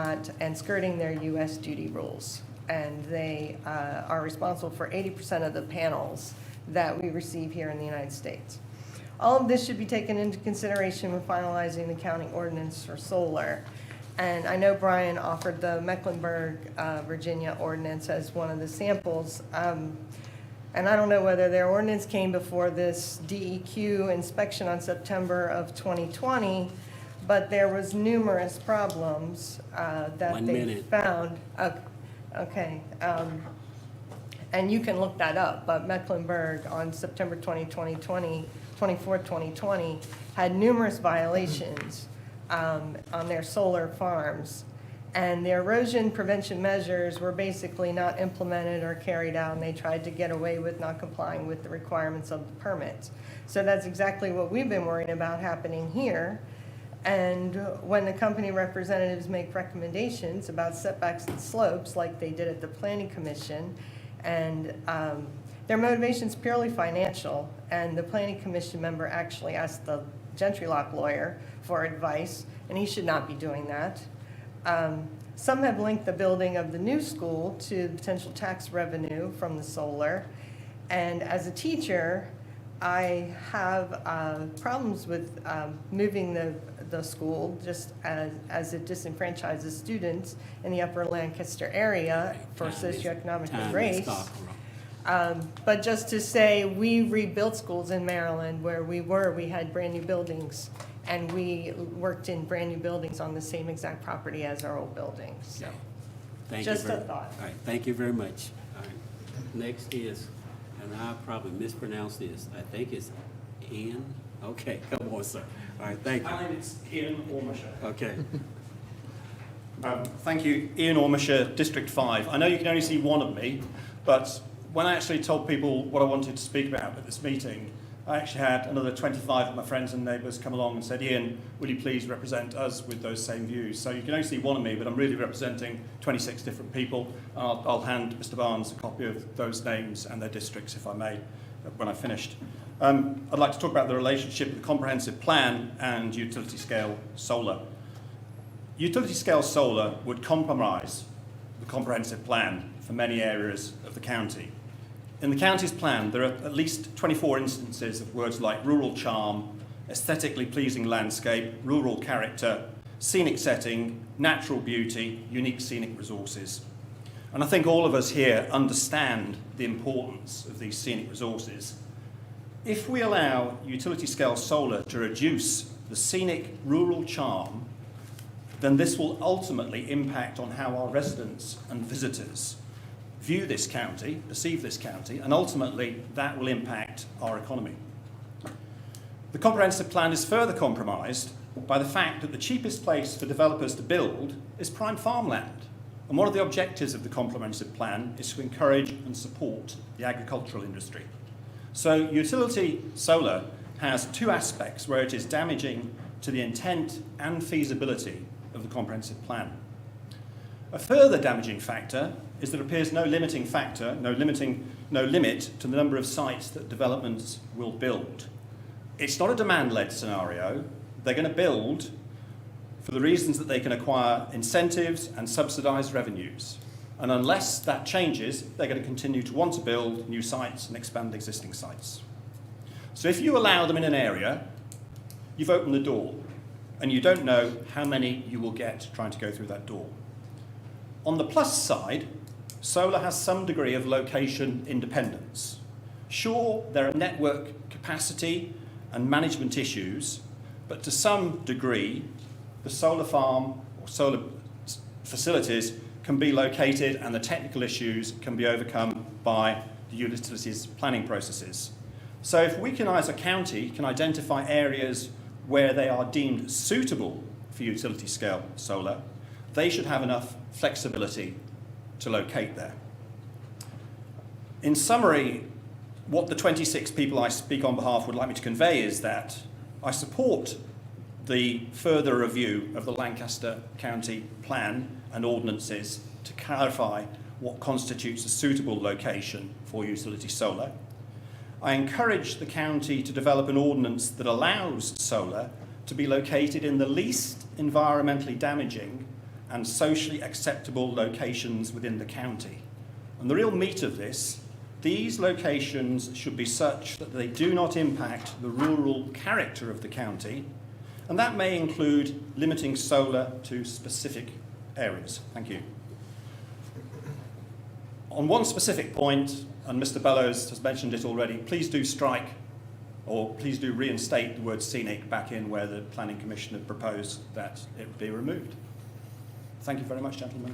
skirting their U.S. duty rules. And they are responsible for 80% of the panels that we receive here in the United States. All of this should be taken into consideration when finalizing the county ordinance for solar. And I know Brian offered the Mecklenburg, Virginia ordinance as one of the samples. And I don't know whether their ordinance came before this DEQ inspection on September of 2020, but there was numerous problems that 1 they minute. found. Okay. And you can look that up, but Mecklenburg on September 24th, 2020, had numerous violations on their solar farms. And the erosion prevention measures were basically not implemented or carried out, and they tried to get away with not complying with the requirements of the permits. So that's exactly what we've been worrying about happening here. And when the company representatives make recommendations about setbacks and slopes, like they did at the Planning Commission, and their motivation's purely financial, and the Planning Commission member actually asked the Gentry Lock lawyer for advice, and he should not be doing that. Some have linked the building of the new school to potential tax revenue from the solar. And as a teacher, I have problems with moving the school just as it disenfranchises students in the upper Lancaster area for socioeconomic and race. But just to say, we rebuilt schools in Maryland where we had brand new buildings, and we worked in brand new buildings on the same exact property as our old buildings. Yeah. Thank Just you a very- thought. All right, thank you very much. All right, next is, and I probably mispronounced this, I think it's Ian. Okay, come on, sir. All right, thank you. My name is Ian Ormisher. Okay. Thank you, Ian Ormisher, District 5. I know you can only see one of me, but when I actually told people what I wanted to speak about at this meeting, I actually had another 25 of my friends and neighbours come along and said, Ian, will you please represent us with those same views? So you can only see one of me, but I'm really representing 26 different people. I'll hand Mr Barnes a copy of those names and their districts, if I may, when I've finished. I'd like to talk about the relationship of the comprehensive plan and utility scale solar. Utility scale solar would compromise the comprehensive plan for many areas of the county. In the county's plan, there are at least 24 instances of words like rural charm, aesthetically pleasing landscape, rural character, scenic setting, natural beauty, unique scenic resources. And I think all of us here understand the importance of these scenic resources. If we allow utility scale solar to reduce the scenic rural charm, then this will ultimately impact on how our residents and visitors view this county, perceive this county, and ultimately that will impact our economy. The comprehensive plan is further compromised by the fact that the cheapest place for developers to build is prime farmland. And one of the objectives of the comprehensive plan is to encourage and support the agricultural industry. So utility solar has two aspects where it is damaging to the intent and feasibility of the comprehensive plan. A further damaging factor is that there appears no limit to the number of sites that developments will build. It's not a demand-led scenario. They're going to build for the reasons that they can acquire incentives and subsidised revenues. And unless that changes, they're going to continue to want to build new sites and expand existing sites. So if you allow them in an area, you've opened the door, and you don't know how many you will get trying to go through that door. On the plus side, solar has some degree of location independence. Sure, there are network capacity and management issues, but to some degree, the solar farm or solar facilities can be located and the technical issues can be overcome by the utilities planning processes. So if we can, as a county, can identify areas where they are deemed suitable for utility scale solar, they should have enough flexibility to locate there. In summary, what the 26 people I speak on behalf would like me to convey is that I support the further review of the Lancaster County Plan and ordinances to clarify what constitutes a suitable location for utility solar. I encourage the county to develop an ordinance that allows solar to be located in the least environmentally damaging and socially acceptable locations within the county. And the real meat of this These locations should be such that they do not impact the rural character of the county, and that may include limiting solar to specific areas. Thank you. On one specific point, and Mr. Bellows has mentioned it already, please do strike, or please do reinstate the word scenic back in where the Planning Commission had proposed that it be removed. Thank you very much, gentlemen.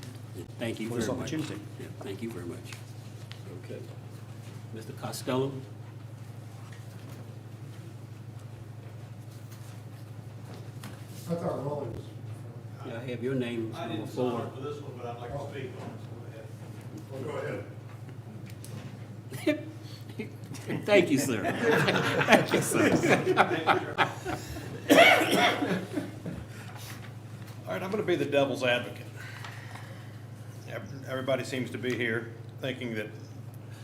Thank you for very this much. opportunity. Yeah, thank you very much. Okay. Mr. Costello? I thought Raleigh was. Yeah, I have your name I didn't sign before. up for this one, but I'd like to speak on it, so go ahead. Well, go ahead. Thank you, sir. Thank you, sir. All right, I'm going to be the devil's advocate. Everybody seems to be here thinking that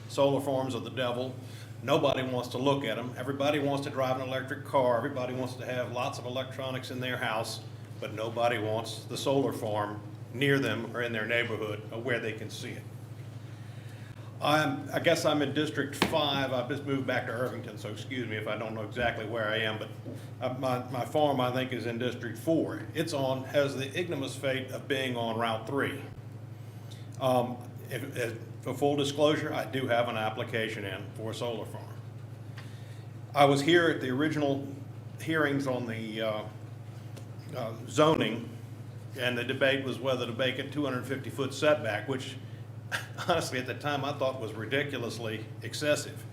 solar farms are the devil. Nobody wants to look at them. Everybody wants to drive an electric car. Everybody wants to have lots of electronics in their house, but nobody wants the solar farm near them or in their neighborhood or where they can see it. I guess I'm in District 5. I've just moved back to Irvington, so excuse me if I don't know exactly where I am, but my farm, I think, is in District 4. Has the ignominious fate of being on Route 3. For full disclosure, I do have an application in for a solar farm. I was here at the original hearings on the zoning, and the debate was whether to make it 250-foot setback, which honestly, at the time, I thought was ridiculously excessive.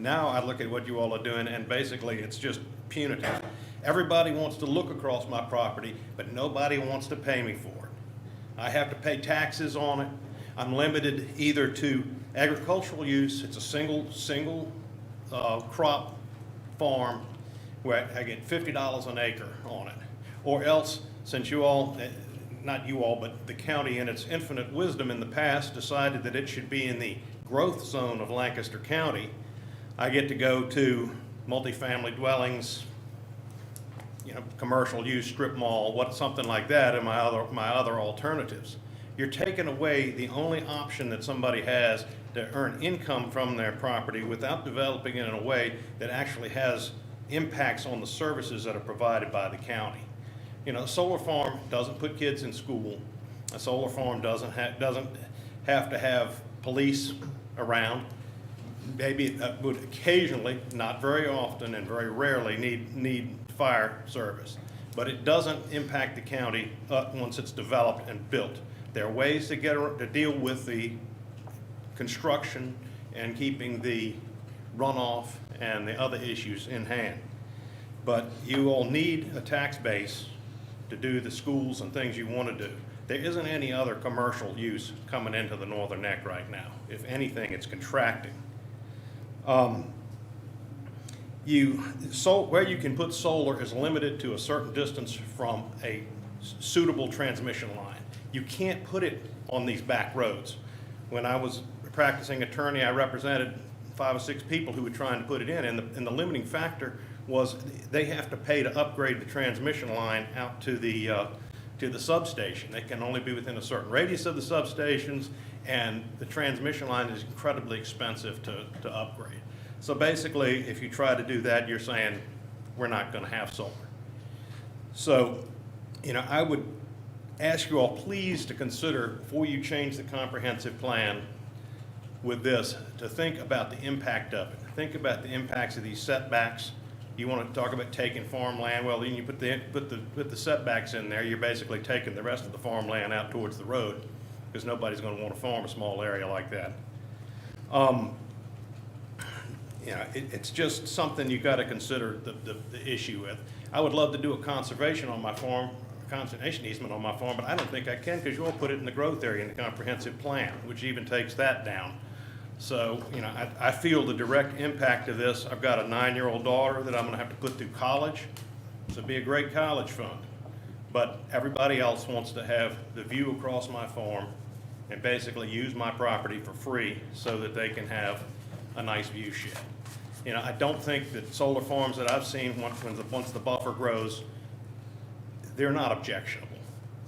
Now I look at what you all are doing, and basically it's just punitive. Everybody wants to look across my property, but nobody wants to pay me for it. I have to pay taxes on it. I'm limited either to agricultural use. It's a single crop farm where I get $50 an acre on it. Or else, since you all, not you all, but the county in its infinite wisdom in the past decided that it should be in the growth zone of Lancaster County, I get to go to multifamily dwellings, commercial use, strip mall, something like that, and my other alternatives. You're taking away the only option that somebody has to earn income from their property without developing it in a way that actually has impacts on the services that are provided by the county. A solar farm doesn't put kids in school. A solar farm doesn't have to have police around. Maybe it would occasionally, not very often and very rarely, need fire service. But it doesn't impact the county once it's developed and built. There are ways to deal with the construction and keeping the runoff and the other issues in hand. But you all need a tax base to do the schools and things you want to do. There isn't any other commercial use coming into the Northern Neck right now. If anything, it's contracting. Where you can put solar is limited to a certain distance from a suitable transmission line. You can't put it on these back roads. When I was a practicing attorney, I represented 5 or 6 people who were trying to put it in, and the limiting factor was they have to pay to upgrade the transmission line out to the substation. They can only be within a certain radius of the substations, and the transmission line is incredibly expensive to upgrade. So basically, if you try to do that, you're saying we're not going to have solar. So, I would ask you all please to consider, before you change the comprehensive plan with this, to think about the impact of it. Think about the impacts of these setbacks. You want to talk about taking farmland, well, then you put the setbacks in there, you're basically taking the rest of the farmland out towards the road, because nobody's going to want to farm a small area like that. It's just something you've got to consider the issue with. I would love to do a conservation on my farm, conservation easement on my farm, but I don't think I can, because you all put it in the growth area in the comprehensive plan, which even takes that down. So, I feel the direct impact of this. I've got a 9-year-old daughter that I'm going to have to put through college. This would be a great college fund. But everybody else wants to have the view across my farm and basically use my property for free so that they can have a nice view shed. I don't think that solar farms that I've seen, once the buffer grows, they're not objectionable.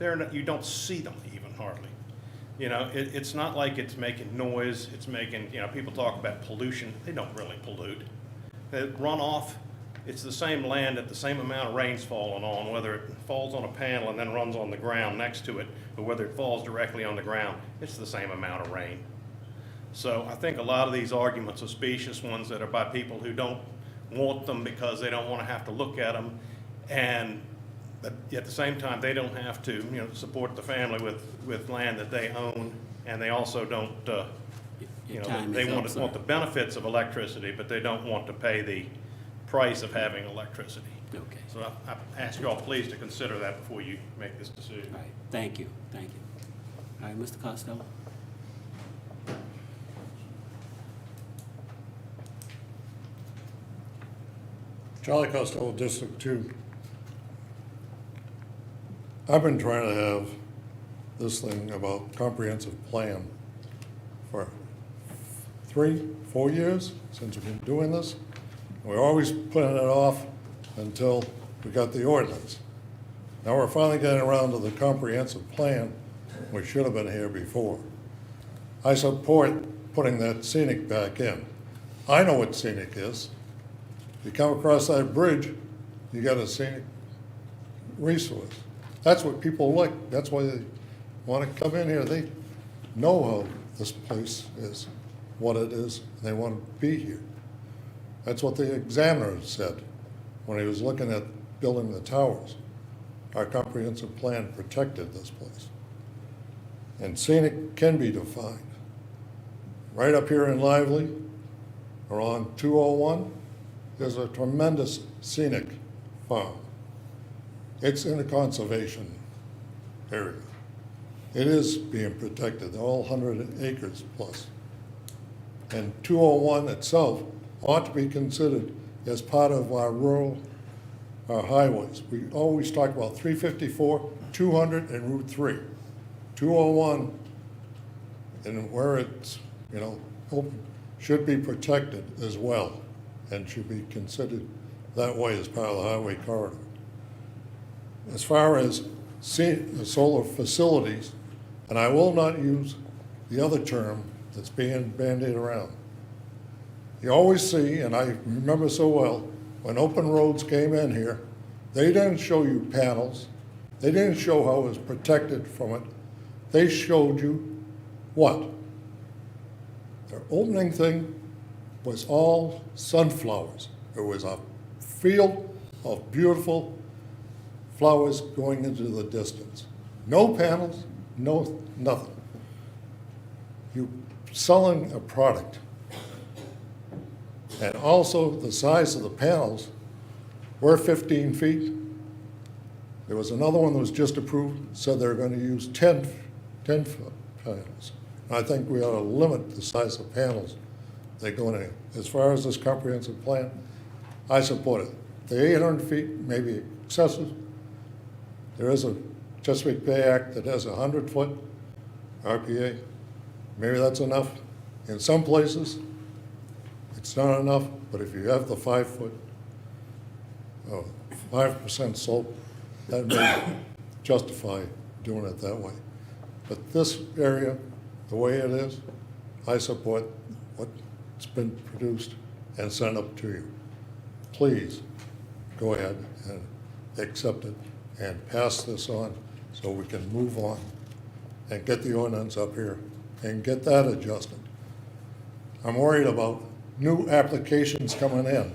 You don't see them even hardly. You know, it's not like it's making noise, it's making, you know, people talk about pollution, they don't really pollute. The runoff, it's the same land that the same amount of rain's falling on, whether it falls on a panel and then runs on the ground next to it, or whether it falls directly on the ground, it's the same amount of rain. So I think a lot of these arguments are specious ones that are by people who don't want them because they don't want to have to look at them, but at the same time, they don't have to, you know, support the family with land that they own, and they also don't, you know, they want the benefits of electricity, but they don't want to pay the price of having electricity. Okay. So I ask you all please to consider that before you make this decision. All right, thank you, thank you. All right, Mr. Costello? Charlie Costello, District 2. I've been trying to have this thing about comprehensive plan for 3-4 years since we've been doing this. We're always putting it off until we got the ordinance. Now we're finally getting around to the comprehensive plan. We should have been here before. I support putting that scenic back in. I know what scenic is. You come across that bridge, you got a scenic resource. That's what people like. That's why they want to come in here. They know how this place is, what it is, and they want to be here. That's what the examiner said when he was looking at building the towers. Our comprehensive plan protected this place. And scenic can be defined. Right up here in Lively, or on 201, there's a tremendous scenic farm. It's in a conservation area. It is being protected, all 100 acres plus. And 201 itself ought to be considered as part of our rural, our highways. We always talk about 354, 200, and Route 3. 201, and where it's, you know, open, should be protected as well, and should be considered that way as part of the highway corridor. As far as solar facilities, and I will not use the other term that's being bandied around. You always see, and I remember so well, when Open Roads came in here, they didn't show you panels. They didn't show how it was protected from it. They showed you what? Their opening thing was all sunflowers. It was a field of beautiful flowers going into the distance. No panels, no nothing. You selling a product. And also the size of the panels were 15 feet. There was another one that was just approved, said they're going to use 10-foot panels. And I think we ought to limit the size of panels they go in. As far as this comprehensive plan, I support it. The 800 feet may be excessive. There is a Chesapeake Bay Act that has 100-foot RPA. Maybe that's enough. In some places, it's not enough, but if you have the 5-foot, 5% slope, that may justify doing it that way. But this area, the way it is, I support what's been produced and sent up to you. Please go ahead and accept it and pass this on so we can move on and get the ordinance up here and get that adjusted. I'm worried about new applications coming in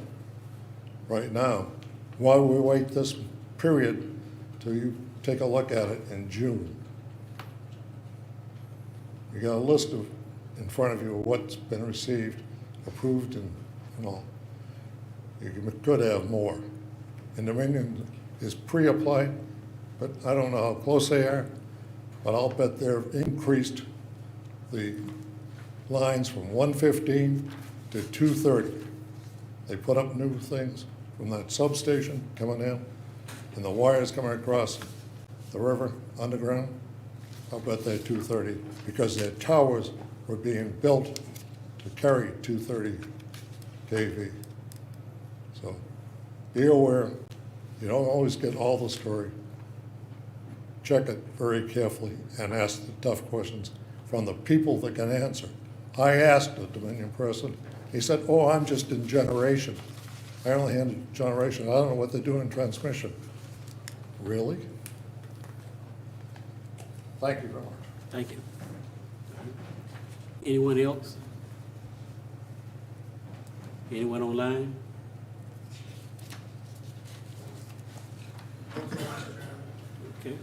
right now while we wait this period till you take a look at it in June. You got a list of, in front of you, of what's been received, approved, and all. You could have more. And Dominion is pre-applied, but I don't know how close they are, but I'll bet they've increased the lines from 115 to 230. They put up new things from that substation coming in, and the wires coming across the river underground. I'll bet they're 230 because their towers were being built to carry 230 kV. So be aware, you don't always get all the story. Check it very carefully and ask the tough questions from the people that can answer. I asked the Dominion person, he said, oh, I'm just in generation. I only handle generation, I don't know what they do in transmission. Really? Thank you very much. Thank you. Anyone else? Anyone online? Okay.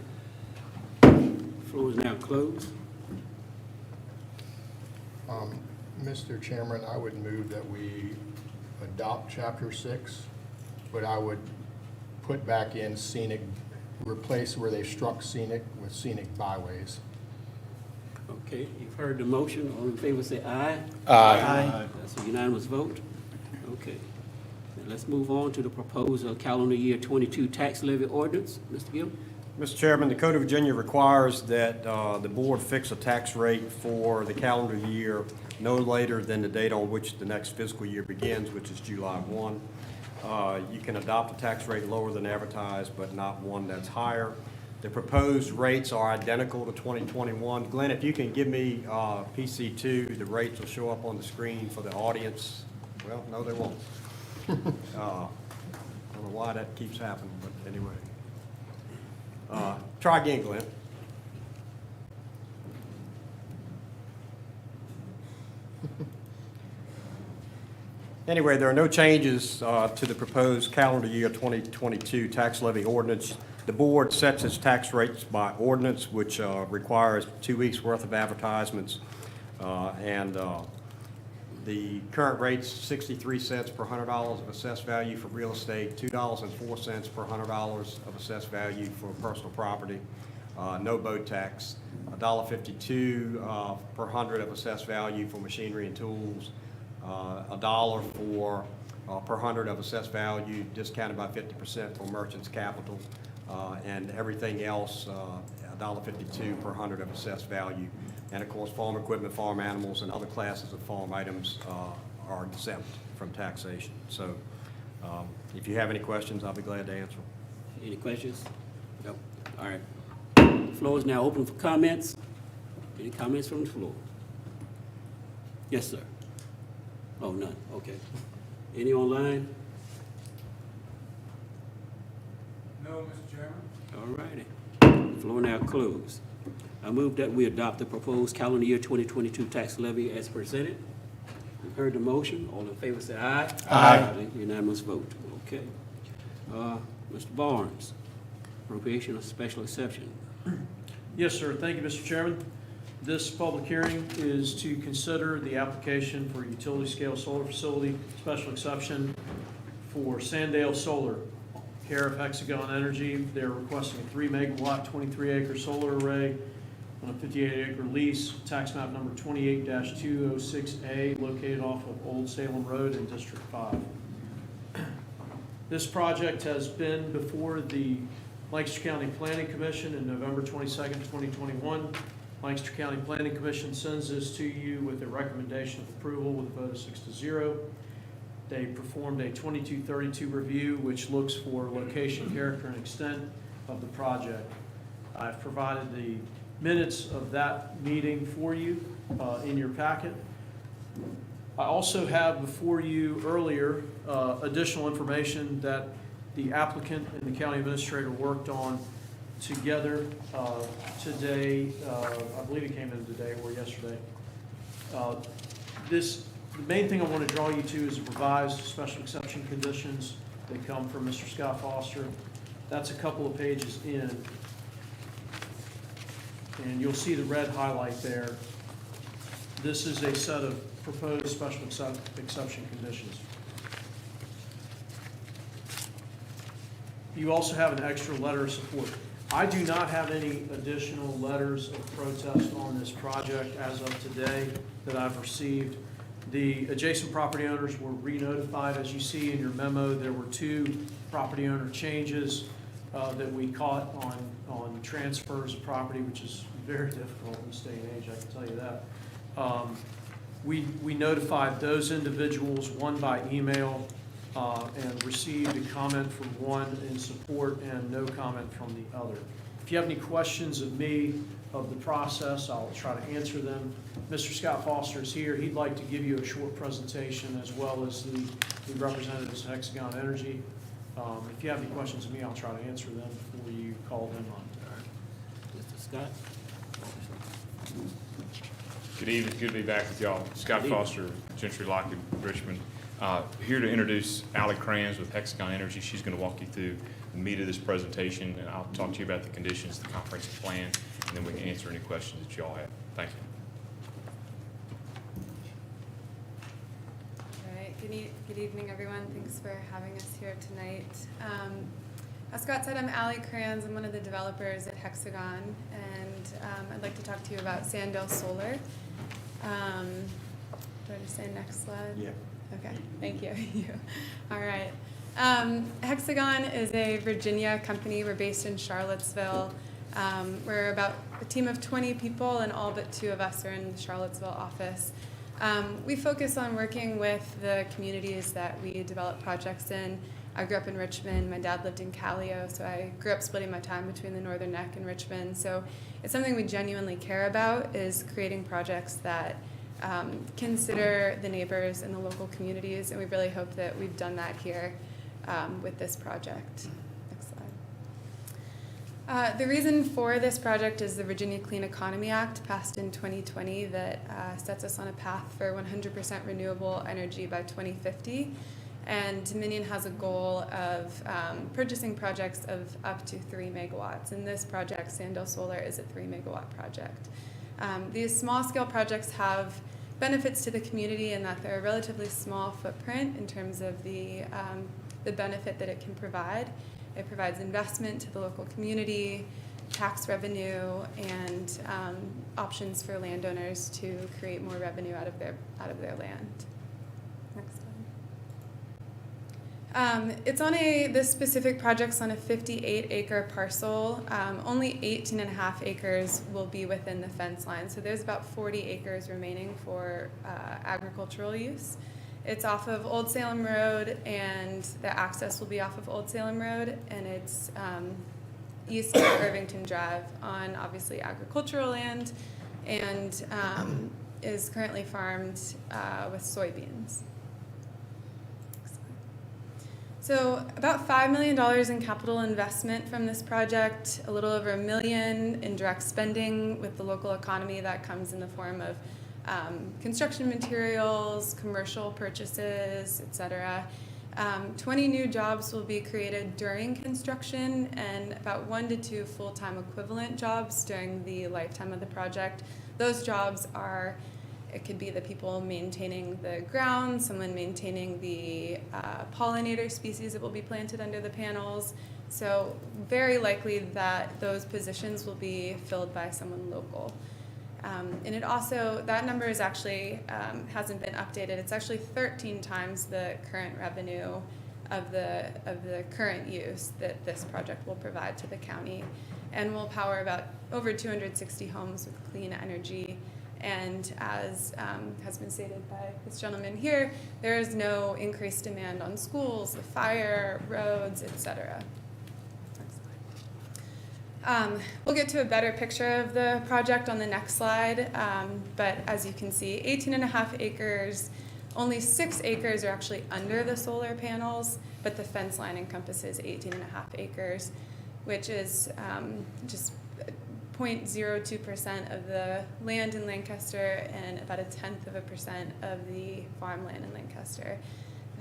Floor is now closed. Mr. Chairman, I would move that we adopt Chapter 6, but I would put back in scenic, replace where they struck scenic with scenic byways. Okay, you've heard the motion. All in favor say aye. Aye. That's a unanimous vote. Okay. Now let's move on to the proposed calendar year 22 tax levy ordinance. Mr. Gill? Mr. Chairman, the Code of Virginia requires that the board fix a tax rate for the calendar year no later than the date on which the next fiscal year begins, which is July 1. You can adopt a tax rate lower than advertised, but not one that's higher. The proposed rates are identical to 2021. Glenn, if you can give me PC2, the rates will show up on the screen for the audience. Well, no, they won't. I don't know why that keeps happening, but anyway. Try again, Glenn. Anyway, there are no changes to the proposed calendar year 2022 tax levy ordinance. The board sets its tax rates by ordinance, which requires 2 weeks' worth of advertisements. The current rate's 63 cents per $100 of assessed value for real estate, $2.04 per $100 of assessed value for personal property, no boat tax, $1.52 per 100 of assessed value for machinery and tools, $1 for per 100 of assessed value discounted by 50% for merchants' capital, and everything else $1.52 per 100 of assessed value. And of course, farm equipment, farm animals, and other classes of farm items are exempt from taxation. So if you have any questions, I'll be glad to answer them. Any questions? No. All right. The floor is now open for comments. Any comments from the floor? Yes, sir. Oh, none. Okay. Any online? No, Mr. Chairman. All righty. Floor now closed. I move that we adopt the proposed calendar year 2022 tax levy as presented. You've heard the motion. All in favor say aye. Aye. Unanimous vote. Okay. Mr. Barnes, appropriation of special exception. Yes, sir. Thank you, Mr. Chairman. This public hearing is to consider the application for utility scale solar facility special exception for Sandale Solar, care of Hexagon Energy. They're requesting a 3 megawatt, 23 acre solar array on a 58 acre lease, tax map number 28-206A, located off of Old Salem Road in District 5. This project has been before the Lancaster County Planning Commission in November 22nd, 2021. Lancaster County Planning Commission sends this to you with a recommendation of approval with a vote of 6-0. They performed a 2232 review, which looks for location, character, and extent of the project. I've provided the minutes of that meeting for you in your packet. I also have before you earlier additional information that the applicant and the county administrator worked on together today. I believe it came in today or yesterday. The main thing I want to draw you to is the revised special exception conditions. They come from Mr. Scott Foster. That's a couple of pages in. And you'll see the red highlight there. This is a set of proposed special exception conditions. You also have an extra letter of support. I do not have any additional letters of protest on this project as of today that I've received. The adjacent property owners were re-notified. As you see in your memo, there were 2 property owner changes that we caught on transfers of property, which is very difficult in this day and age, I can tell you that. We notified those individuals, one by email, and received a comment from one in support and no comment from the other. If you have any questions of me, of the process, I'll try to answer them. Mr. Scott Foster is here. He'd like to give you a short presentation as well as the representatives of Hexagon Energy. If you have any questions of me, I'll try to answer them before you call them on. Mr. Scott? Good evening, good to be back with y'all. Scott Foster, Gentry Lockett, Richmond. Here to introduce Allie Kranz with Hexagon Energy. She's going to walk you through the meat of this presentation, and I'll talk to you about the conditions, the comprehensive plan, and then we can answer any questions that y'all have. Thank you. All right, good evening, everyone. Thanks for having us here tonight. As Scott said, I'm Allie Kranz. I'm one of the developers at Hexagon, and I'd like to talk to you about Sandell Solar. Do I just say next slide? Yeah. Okay, thank you. All right. Hexagon is a Virginia company. We're based in Charlottesville. We're about a team of 20 people, and all but 2 of us are in the Charlottesville office. We focus on working with the communities that we develop projects in. I grew up in Richmond. My dad lived in Callio, so I grew up splitting my time between the Northern Neck and Richmond. So it's something we genuinely care about, is creating projects that consider the neighbors and the local communities, and we really hope that we've done that here with this project. Next slide. The reason for this project is the Virginia Clean Economy Act, passed in 2020, that sets us on a path for 100% renewable energy by 2050. And Dominion has a goal of purchasing projects of up to 3 megawatts. And this project, Sandell Solar, is a 3 megawatt project. These small scale projects have benefits to the community in that they're a relatively small footprint in terms of the benefit that it can provide. It provides investment to the local community, tax revenue, and options for landowners to create more revenue out of their land. Next slide. This specific project's on a 58-acre parcel. Only 18.5 acres will be within the fence line, so there's about 40 acres remaining for agricultural use. It's off of Old Salem Road, and the access will be off of Old Salem Road, and it's east of Irvington Drive on obviously agricultural land, and is currently farmed with soybeans. So about $5 million in capital investment from this project, a little over $1 million in direct spending with the local economy. That comes in the form of construction materials, commercial purchases, etc. 20 new jobs will be created during construction, and about 1 to 2 full-time equivalent jobs during the lifetime of the project. Those jobs are, it could be the people maintaining the ground, someone maintaining the pollinator species that will be planted under the panels. So very likely that those positions will be filled by someone local. And it also, that number is actually, hasn't been updated. It's actually 13 times the current revenue of the current use that this project will provide to the county, and will power about over 260 homes with clean energy. And as has been stated by this gentleman here, there is no increased demand on schools, the fire, roads, etc. We'll get to a better picture of the project on the next slide, but as you can see, 18.5 acres, only 6 acres are actually under the solar panels, but the fence line encompasses 18.5 acres, which is just 0.02% of the land in Lancaster and about 0.1% of the farmland in Lancaster.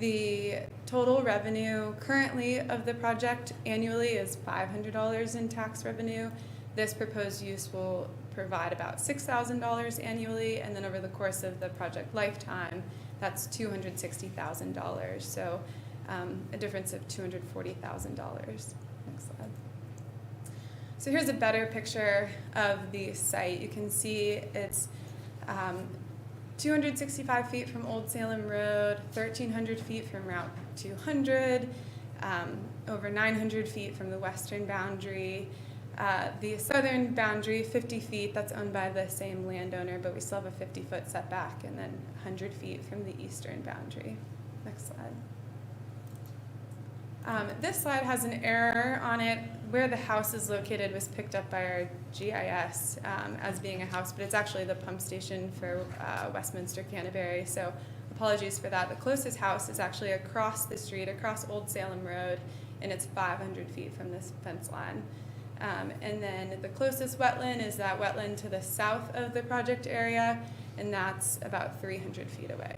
The total revenue currently of the project annually is $500 in tax revenue. This proposed use will provide about $6,000 annually, and then over the course of the project lifetime, that's $260,000. So a difference of $240,000. Next slide. So here's a better picture of the site. You can see it's 265 feet from Old Salem Road, 1,300 feet from Route 200, over 900 feet from the western boundary. The southern boundary, 50 feet, that's owned by the same landowner, but we still have a 50-foot setback, and then 100 feet from the eastern boundary. Next slide. This slide has an error on it. Where the house is located was picked up by our GIS as being a house, but it's actually the pump station for Westminster Canterbury. So apologies for that. The closest house is actually across the street, across Old Salem Road, and it's 500 feet from this fence line. And then the closest wetland is that wetland to the south of the project area, and that's about 300 feet away.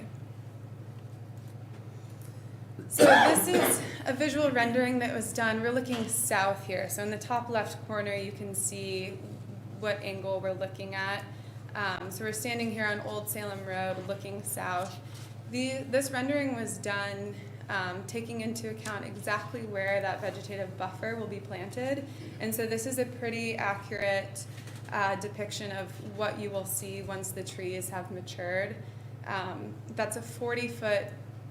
So this is a visual rendering that was done. We're looking south here. So in the top left corner, you can see what angle we're looking at. So we're standing here on Old Salem Road looking south. This rendering was done taking into account exactly where that vegetative buffer will be planted. And so this is a pretty accurate depiction of what you will see once the trees have matured. That's a 40-foot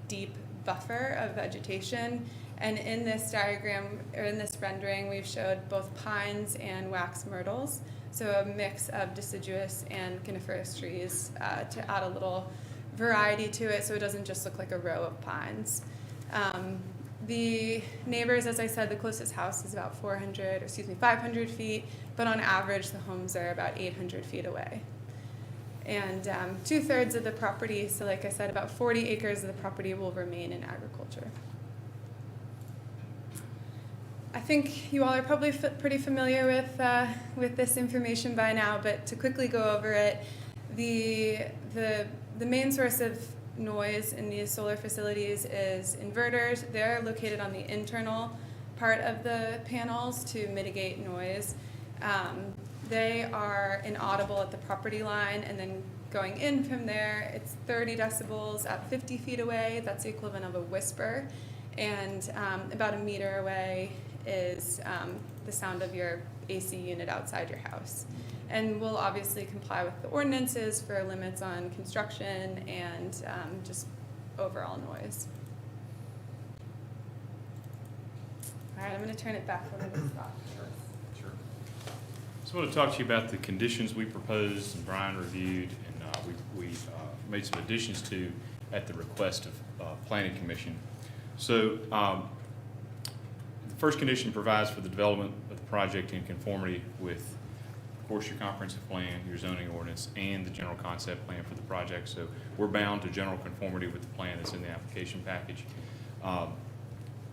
deep buffer of vegetation. And in this diagram, or in this rendering, we've showed both pines and wax myrtles. So a mix of deciduous and coniferous trees to add a little variety to it so it doesn't just look like a row of pines. The neighbors, as I said, the closest house is about 500 feet, but on average the homes are about 800 feet away. And 2/3 of the property, so like I said, about 40 acres of the property will remain in agriculture. I think you all are probably pretty familiar with this information by now, but to quickly go over it, the main source of noise in these solar facilities is inverters. They're located on the internal part of the panels to mitigate noise. They are inaudible at the property line, and then going in from there, it's 30 decibels at 50 feet away. That's the equivalent of a whisper. And about a meter away is the sound of your AC unit outside your house. And we'll obviously comply with the ordinances for limits on construction and just overall noise. All right, I'm going to turn it back over to Scott. Sure. So I want to talk to you about the conditions we proposed and Brian reviewed, and we made some additions to at the request of Planning Commission. So the first condition provides for the development of the project in conformity with, of course, your comprehensive plan, your zoning ordinance, and the general concept plan for the project. So we're bound to general conformity with the plan that's in the application package.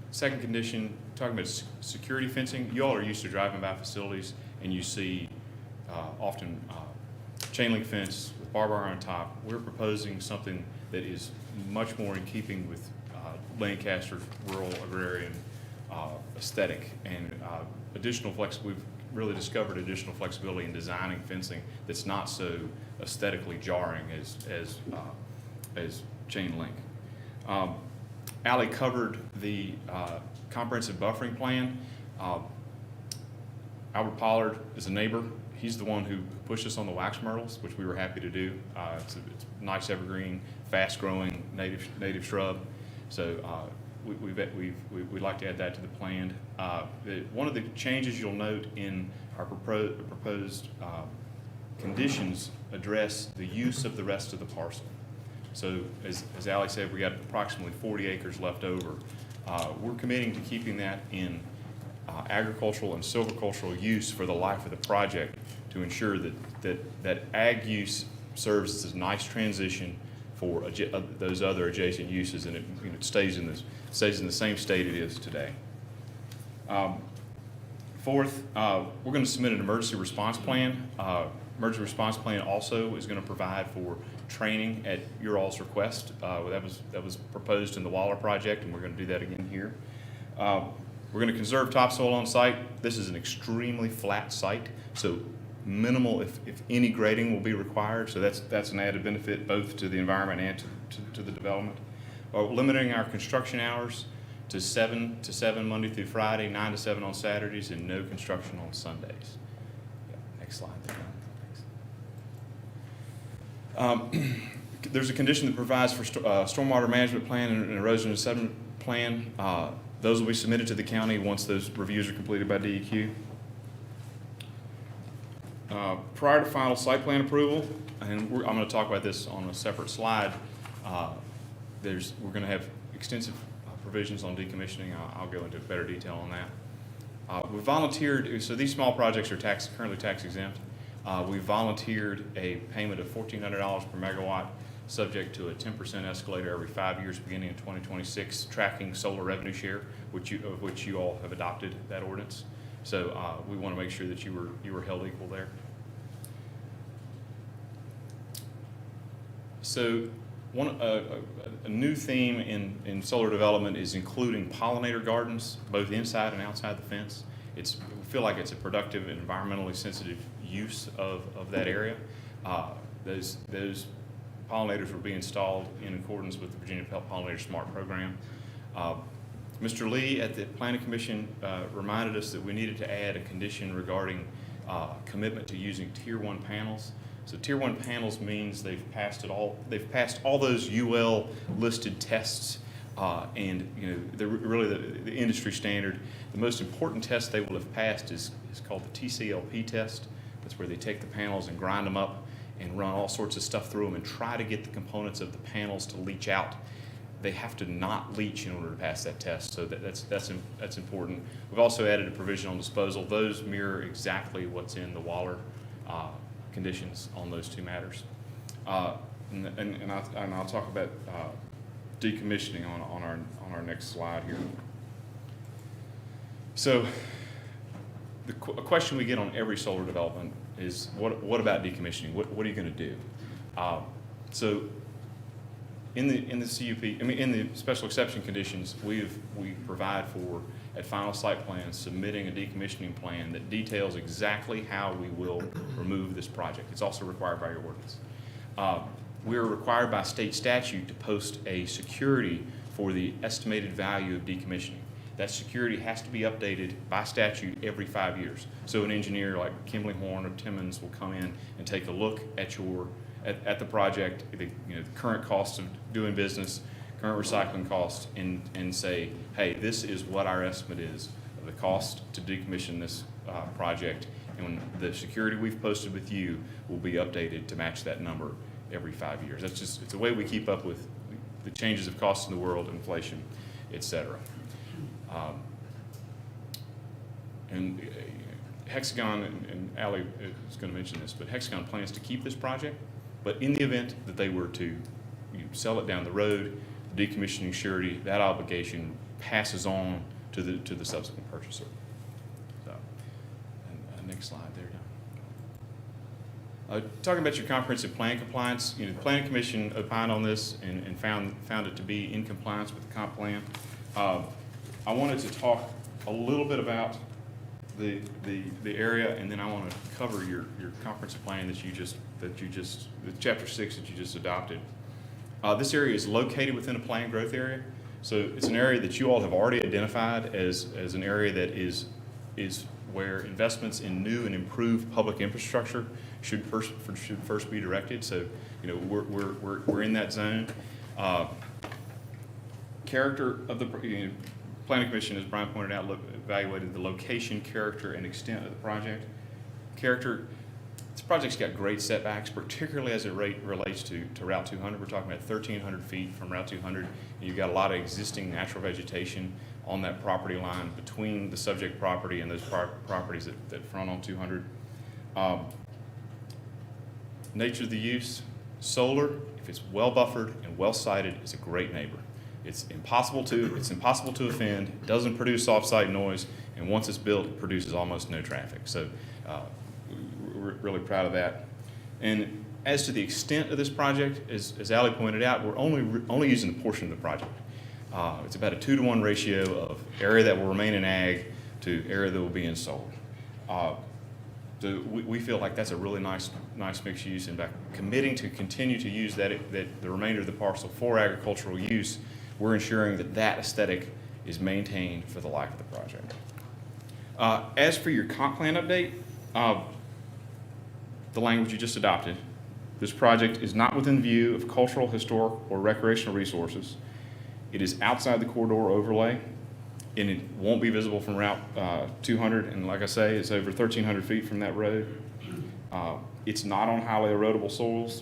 Second condition, talking about security fencing. You all are used to driving by facilities and you see often chain link fence with barbed wire on top. We're proposing something that is much more in keeping with Lancaster's rural agrarian aesthetic, and we've really discovered additional flexibility in designing fencing that's not so aesthetically jarring as chain link. Allie covered the comprehensive buffering plan. Albert Pollard is a neighbor. He's the one who pushed us on the wax myrtles, which we were happy to do. It's a nice evergreen, fast-growing native shrub. So we'd like to add that to the plan. One of the changes you'll note in our proposed conditions address the use of the rest of the parcel. So as Allie said, we got approximately 40 acres left over. We're committing to keeping that in agricultural and silvicultural use for the life of the project to ensure that ag use serves as a nice transition for those other adjacent uses, and it stays in the same state it is today. Fourth, we're going to submit an emergency response plan. Emergency response plan also is going to provide for training at your all's request. That was proposed in the Waller project, and we're going to do that again here. We're going to conserve topsoil on site. This is an extremely flat site, so minimal, if any, grading will be required. So that's an added benefit both to the environment and to the development. Limiting our construction hours to 7 to 7 Monday through Friday, 9 to 7 on Saturdays, and no construction on Sundays. Yeah, next slide. There's a condition that provides for stormwater management plan and an erosion and sediment plan. Those will be submitted to the county once those reviews are completed by DEQ. Prior to final site plan approval, and I'm going to talk about this on a separate slide, we're going to have extensive provisions on decommissioning. I'll go into better detail on that. We volunteered, so these small projects are currently tax exempt. We volunteered a payment of $1,400 per megawatt, subject to a 10% escalator every 5 years beginning in 2026, tracking solar revenue share, of which you all have adopted that ordinance. So we want to make sure that you were held equal there. So a new theme in solar development is including pollinator gardens, both inside and outside the fence. We feel like it's a productive and environmentally sensitive use of that area. Those pollinators will be installed in accordance with the Virginia Pollinator Smart Program. Mr. Lee at the Planning Commission reminded us that we needed to add a condition regarding commitment to using Tier 1 panels. So Tier 1 panels means they've passed all those UL listed tests, and they're really the industry standard. The most important test they will have passed is called the TCLP test. That's where they take the panels and grind them up and run all sorts of stuff through them and try to get the components of the panels to leach out. They have to not leach in order to pass that test, so that's important. We've also added a provision on disposal. Those mirror exactly what's in the Waller conditions on those two matters. And I'll talk about decommissioning on our next slide here. So a question we get on every solar development is, what about decommissioning? What are you going to do? So in the CUP, in the special exception conditions, we provide for, at final site plan, submitting a decommissioning plan that details exactly how we will remove this project. It's also required by your ordinance. We are required by state statute to post a security for the estimated value of decommissioning. That security has to be updated by statute every 5 years. So an engineer like Kimberly Horn or Timmons will come in and take a look at at the project, the current cost of doing business, current recycling cost, and say, hey, this is what our estimate is of the cost to decommission this project, and the security we've posted with you will be updated to match that number every 5 years. It's a way we keep up with the changes of costs in the world, inflation, et cetera. And Hexagon, and Ally is going to mention this, but Hexagon plans to keep this project, but in the event that they were to sell it down the road, the decommissioning surety, that obligation passes on to the subsequent purchaser. So, and next slide there. Talking about your comprehensive plan compliance, the Planning Commission opined on this and found it to be in compliance with the comp plan. I wanted to talk a little bit about the area, and then I want to cover your comprehensive plan the chapter 6 that you just adopted. This area is located within a planned growth area, so it's an area that you all have already identified as an area that is where investments in new and improved public infrastructure should first be directed. So we're in that zone. Character of the Planning Commission, as Brian pointed out, evaluated the location, character, and extent of the project. This project's got great setbacks, particularly as it relates to Route 200. We're talking about 1,300 feet from Route 200. You've got a lot of existing natural vegetation on that property line between the subject property and those properties that front on 200. Nature of the use, solar, if it's well buffered and well sited, is a great neighbor. It's impossible to offend, it doesn't produce off-site noise, and once it's built, it produces almost no traffic. So we're really proud of that. And as to the extent of this project, as Ally pointed out, we're only using a portion of the project. It's about a 2-to-1 ratio of area that will remain in ag to area that will be in solar. So we feel like that's a really nice mixed use, and by committing to continue to use the remainder of the parcel for agricultural use, we're ensuring that aesthetic is maintained for the life of the project. As for your comp plan update, the language you just adopted, this project is not within view of cultural, historic, or recreational resources. It is outside the corridor overlay, and it won't be visible from Route 200, and like I say, it's over 1,300 feet from that road. It's not on highly erodible soils.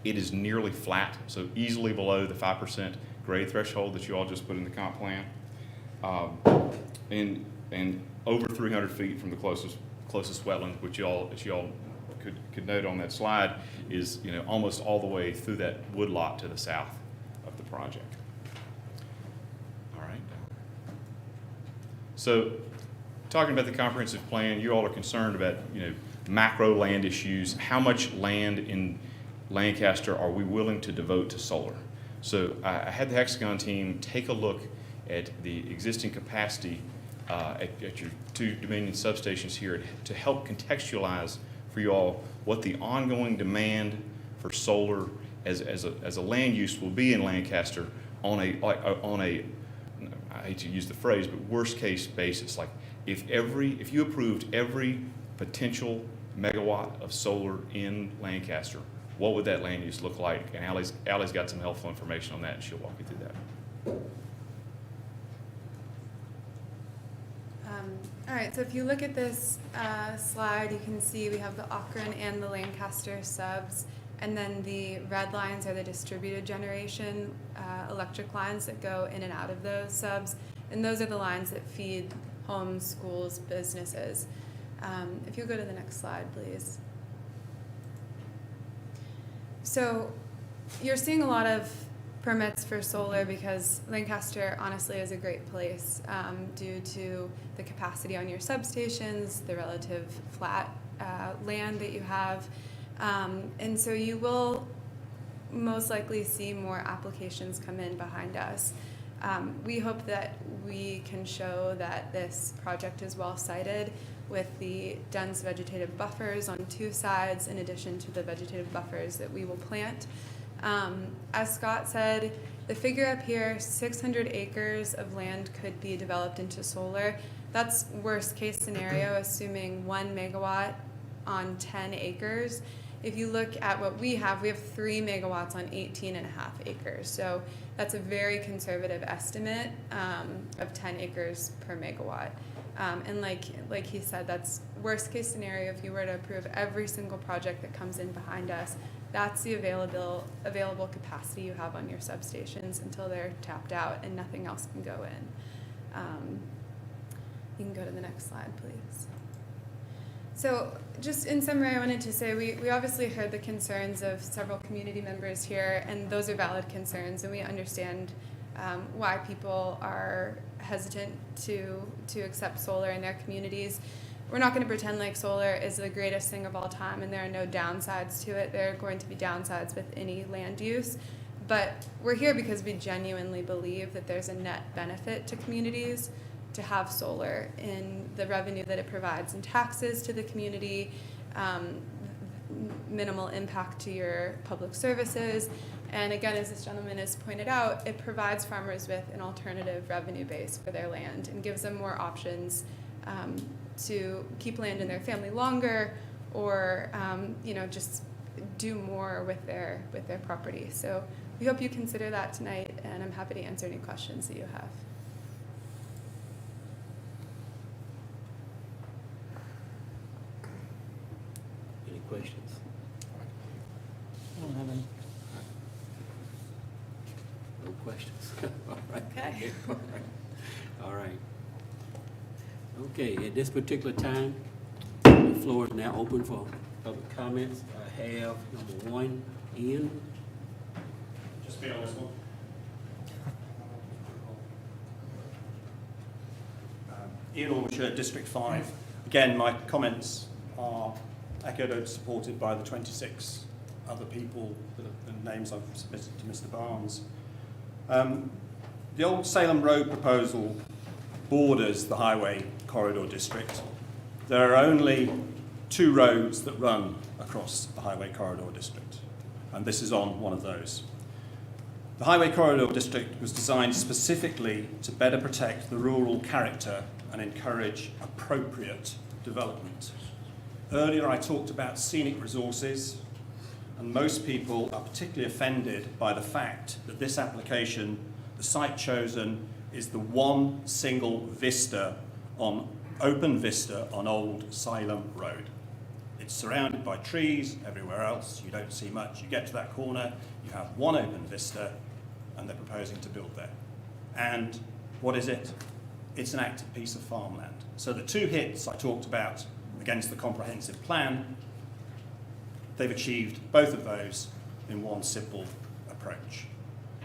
It is nearly flat, so easily below the 5% grade threshold that you all just put in the comp plan. And over 300 feet from the closest wetland, which you all could note on that slide, is almost all the way through that woodlot to the south of the project. All right. So, talking about the comprehensive plan, you all are concerned about macro land issues. How much land in Lancaster are we willing to devote to solar? So I had the Hexagon team take a look at the existing capacity at your two Dominion substations here to help contextualize for you all what the ongoing demand for solar as a land use will be in Lancaster on a I hate to use the phrase, but worst case basis. Like if you approved every potential megawatt of solar in Lancaster, what would that land use look like? And Allie's got some helpful information on that, and she'll walk you through that. All right, so if you look at this slide, you can see we have the Akron and the Lancaster subs, and then the red lines are the distributed generation electric lines that go in and out of those subs, and those are the lines that feed homes, schools, businesses. If you go to the next slide, please. So you're seeing a lot of permits for solar because Lancaster honestly is a great place due to the capacity on your substations, the relative flat land that you have. And so you will most likely see more applications come in behind us. We hope that we can show that this project is well sited with the dense vegetative buffers on two sides in addition to the vegetative buffers that we will plant. As Scott said, the figure up here, 600 acres of land could be developed into solar. That's worst case scenario, assuming 1 megawatt on 10 acres. If you look at what we have 3 megawatts on 18.5 acres. So that's a very conservative estimate of 10 acres per megawatt. And like he said, that's worst case scenario. If you were to approve every single project that comes in behind us, that's the available capacity you have on your substations until they're tapped out and nothing else can go in. You can go to the next slide, please. So just in summary, I wanted to say we obviously heard the concerns of several community members here, and those are valid concerns, and we understand why people are hesitant to accept solar in their communities. We're not going to pretend like solar is the greatest thing of all time and there are no downsides to it. There are going to be downsides with any land use. But we're here because we genuinely believe that there's a net benefit to communities to have solar in the revenue that it provides in taxes to the community, minimal impact to your public services. And again, as this gentleman has pointed out, it provides farmers with an alternative revenue base for their land and gives them more options to keep land in their family longer or just do more with their property. So we hope you consider that tonight, and I'm happy to answer any questions that you have. Any questions? I don't have any. No questions. All right. Okay. All right. Okay, at this particular time, the floor is now open for public comments. I have number 1, Ian. Just be on this one. Ian Ormsher, District 5. Again, my comments are echoed and supported by the 26 other people, the names I've submitted to Mr. Barnes. The old Salem Road proposal borders the highway corridor district. There are only 2 roads that run across the highway corridor district, and this is on one of those. The highway corridor district was designed specifically to better protect the rural character and encourage appropriate development. Earlier I talked about scenic resources, and most people are particularly offended by the fact that this application, the site chosen, is the one single vista open vista on Old Salem Road. It's surrounded by trees. Everywhere else you don't see much. You get to that corner, you have one open vista, and they're proposing to build there. And what is it? It's an active piece of farmland. So the two hits I talked about against the comprehensive plan, they've achieved both of those in one simple approach.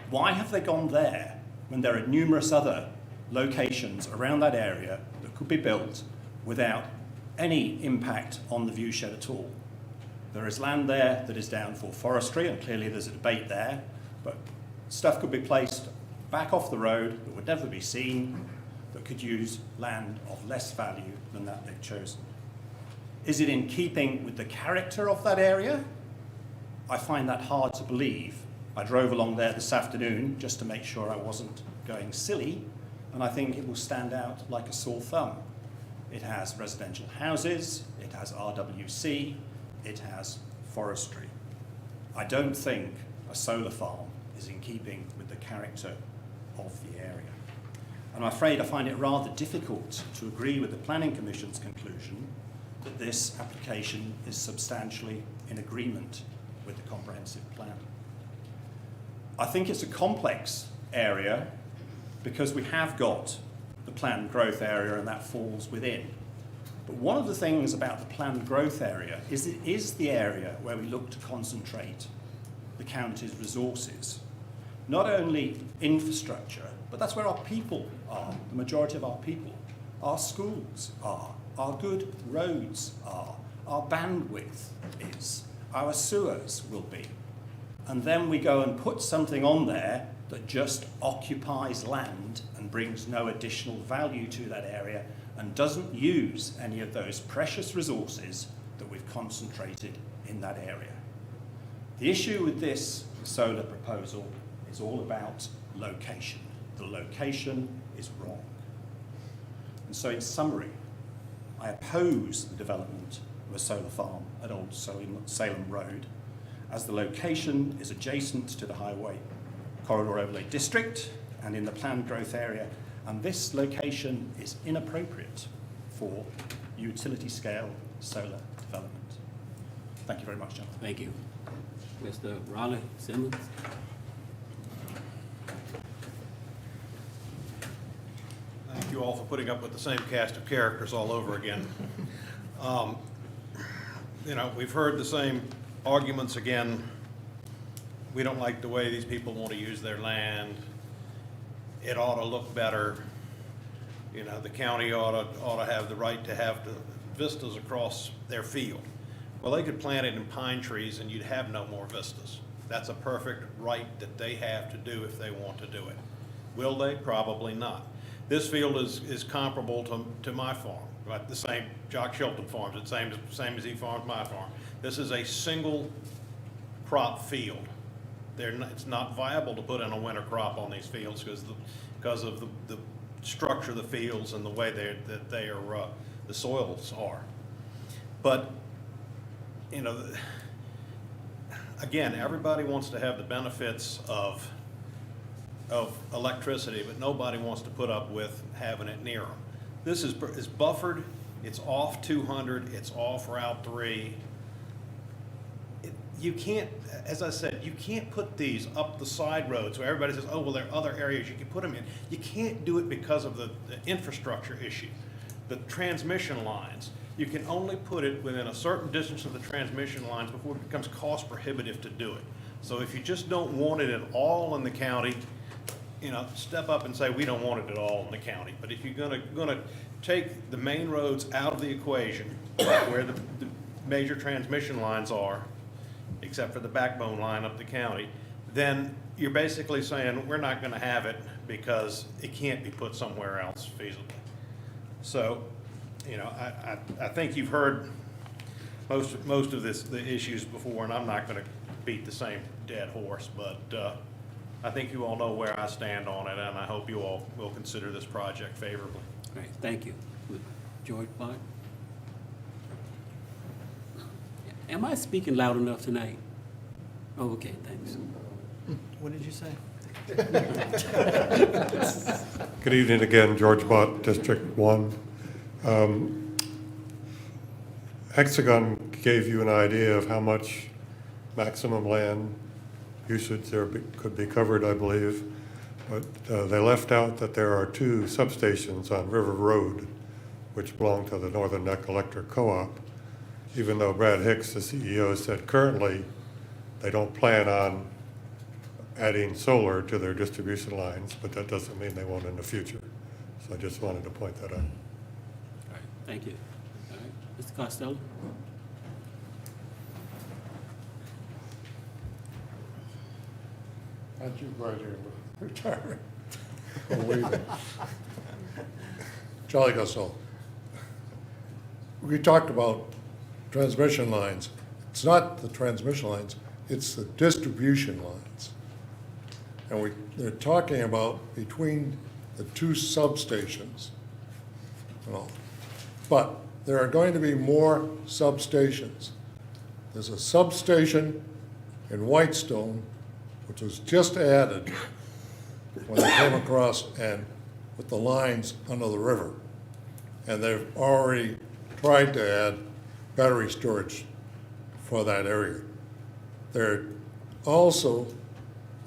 Why have they gone there when there are numerous other locations around that area that could be built without any impact on the viewshed at all? There is land there that is down for forestry, and clearly there's a debate there, but stuff could be placed back off the road that would never be seen, that could use land of less value than that they've chosen. Is it in keeping with the character of that area? I find that hard to believe. I drove along there this afternoon just to make sure I wasn't going silly, and I think it will stand out like a sore thumb. It has residential houses, it has RWC, it has forestry. I don't think a solar farm is in keeping with the character of the area. And I'm afraid I find it rather difficult to agree with the Planning Commission's conclusion that this application is substantially in agreement with the comprehensive plan. I think it's a complex area because we have got the planned growth area and that falls within. But one of the things about the planned growth area is it is the area where we look to concentrate the county's resources. Not only infrastructure, but that's where our people are, the majority of our people. Our schools are, our good roads are, our bandwidth is, our sewers will be. And then we go and put something on there that just occupies land and brings no additional value to that area and doesn't use any of those precious resources that we've concentrated in that area. The issue with this solar proposal is all about location. The location is wrong. And so in summary, I oppose the development of a solar farm at Old Salem Road, as the location is adjacent to the Highway Corridor Overlay District and in the planned growth area, and this location is inappropriate for utility scale solar development. Thank you very much, gentlemen. Thank you. Mr. Raleigh Simmons? Thank you all for putting up with the same cast of characters all over again. You know, we've heard the same arguments again. We don't like the way these people want to use their land. It ought to look better. You know, the county ought to have the right to have the vistas across their field. Well, they could plant it in pine trees and you'd have no more vistas. That's a perfect right that they have to do if they want to do it. Will they? Probably not. This field is comparable to my farm, right? The same, Jock Shelton farms, it's the same as he farms my farm. This is a single crop field. It's not viable to put in a winter crop on these fields because of the structure of the fields and the way the soils are. But, you know, again, everybody wants to have the benefits of electricity, but nobody wants to put up with having it near them. This is buffered, it's off 200, it's off Route 3. You can't, as I said, you can't put these up the side roads where everybody says, oh, well, there are other areas you can put them in. You can't do it because of the infrastructure issue. The transmission lines, you can only put it within a certain distance of the transmission lines before it becomes cost prohibitive to do it. So if you just don't want it at all in the county, you know, step up and say, we don't want it at all in the county. But if you're gonna take the main roads out of the equation, where the major transmission lines are, except for the backbone line up the county, then you're basically saying, we're not gonna have it because it can't be put somewhere else feasibly. So, you know, I think you've heard most of the issues before, and I'm not gonna beat the same dead horse, but I think you all know where I stand on it, and I hope you all will consider this project favorably. All right, thank you. George Bott? Am I speaking loud enough tonight? Oh, okay, thanks. What did you say? Good evening again, George Bott, District 1. Hexagon gave you an idea of how much maximum land usage there could be covered, I believe. But they left out that there are 2 substations on River Road, which belong to the Northern Neck Electric Co-op, even though Brad Hicks, the CEO, said currently they don't plan on adding solar to their distribution lines, but that doesn't mean they won't in the future. So I just wanted to point that out. All right, thank you. All right, Mr. Costello? Aren't you glad you're retiring? Or leaving? Charlie Costello. We talked about transmission lines. It's not the transmission lines, it's the distribution lines. And they're talking about between the 2 substations and all. But there are going to be more substations. There's a substation in Whitestone, which was just added when they came across and with the lines under the river. And they've already tried to add battery storage for that area. They're also,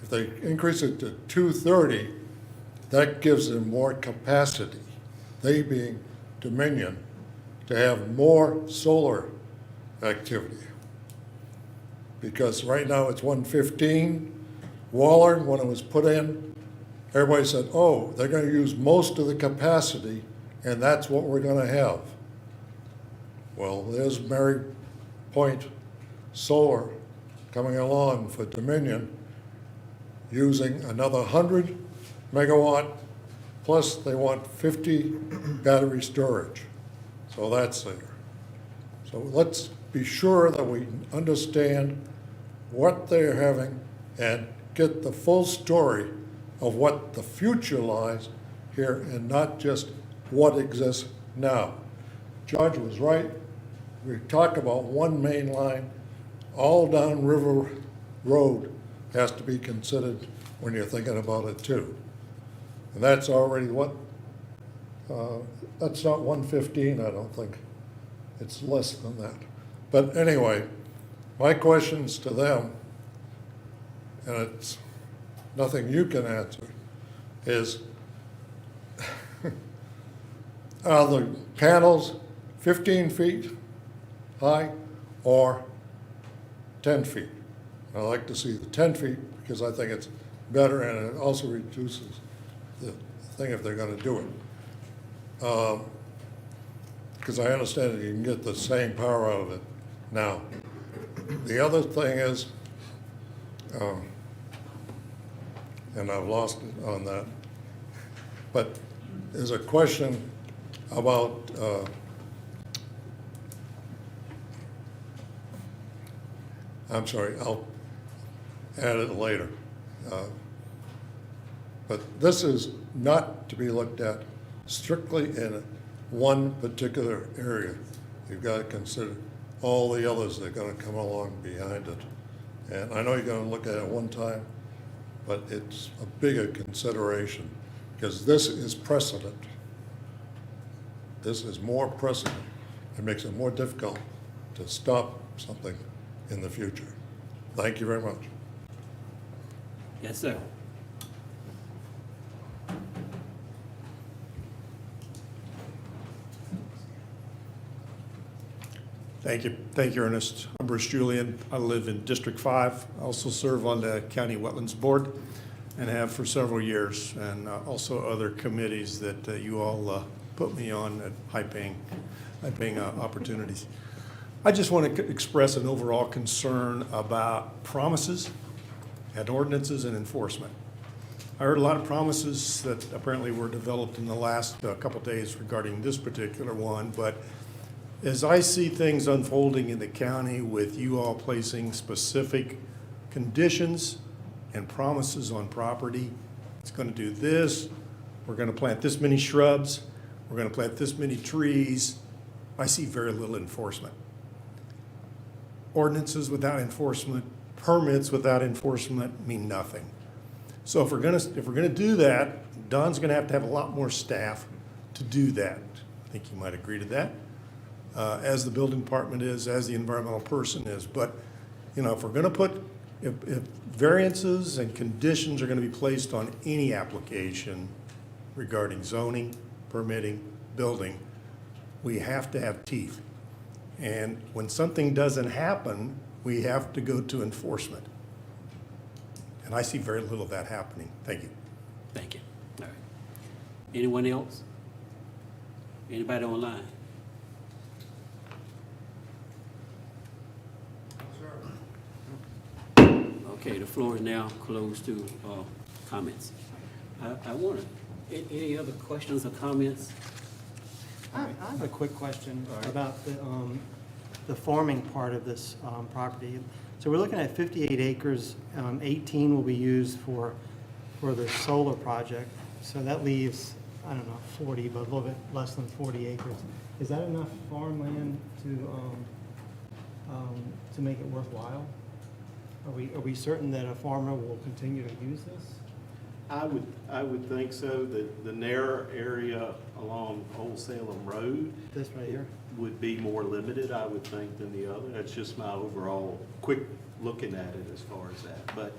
if they increase it to 230, that gives them more capacity, they being Dominion, to have more solar activity. Because right now it's 115. Waller, when it was put in, everybody said, oh, they're going to use most of the capacity, and that's what we're going to have. Well, there's Mary Point Solar coming along for Dominion, using another 100 megawatt, plus they want 50 battery storage. So that's there. So let's be sure that we understand what they're having and get the full story of what the future lies here and not just what exists now. George was right. We talk about one main line, all down River Road has to be considered when you're thinking about it too. And that's already what, that's not 115, I don't think. It's less than that. But anyway, my questions to them, and it's nothing you can answer, is are the panels 15 feet high or 10 feet? I like to see the 10 feet because I think it's better and it also reduces the thing if they're going to do it. Because I understand that you can get the same power out of it now. The other thing is, and I've lost it on that, but there's a question about I'm sorry, I'll add it later. But this is not to be looked at strictly in one particular area. You've got to consider all the others that are going to come along behind it. And I know you're going to look at it one time, but it's a bigger consideration because this is precedent. This is more precedent. It makes it more difficult to stop something in the future. Thank you very much. Yes, sir. Thank you, Ernest. I'm Bruce Julian. I live in District 5. I also serve on the County Wetlands Board and have for several years, and also other committees that you all put me on at high-paying opportunities. I just want to express an overall concern about promises and ordinances and enforcement. I heard a lot of promises that apparently were developed in the last couple days regarding this particular one, but as I see things unfolding in the county with you all placing specific conditions and promises on property, it's going to do this, we're going to plant this many shrubs, we're going to plant this many trees, I see very little enforcement. Ordinances without enforcement, permits without enforcement mean nothing. So if we're going to do that, Don's going to have a lot more staff to do that. I think you might agree to that. As the building department is, as the environmental person is. But, you know, if we're going to put if variances and conditions are going to be placed on any application regarding zoning, permitting, building, we have to have teeth. And when something doesn't happen, we have to go to enforcement. And I see very little of that happening. Thank you. Thank you. All right. Anyone else? Anybody online? Okay, the floor is now closed to comments. I want to, any other questions or comments? I have a quick question about the farming part of this property. So we're looking at 58 acres, 18 will be used for the solar project. So that leaves, I don't know, 40, but a little bit less than 40 acres. Is that enough farmland to make it worthwhile? Are we certain that a farmer will continue to use this? I would think so. The narrow area along Old Salem Road. This right here? Would be more limited, I would think, than the other. That's just my overall quick looking at it as far as that. But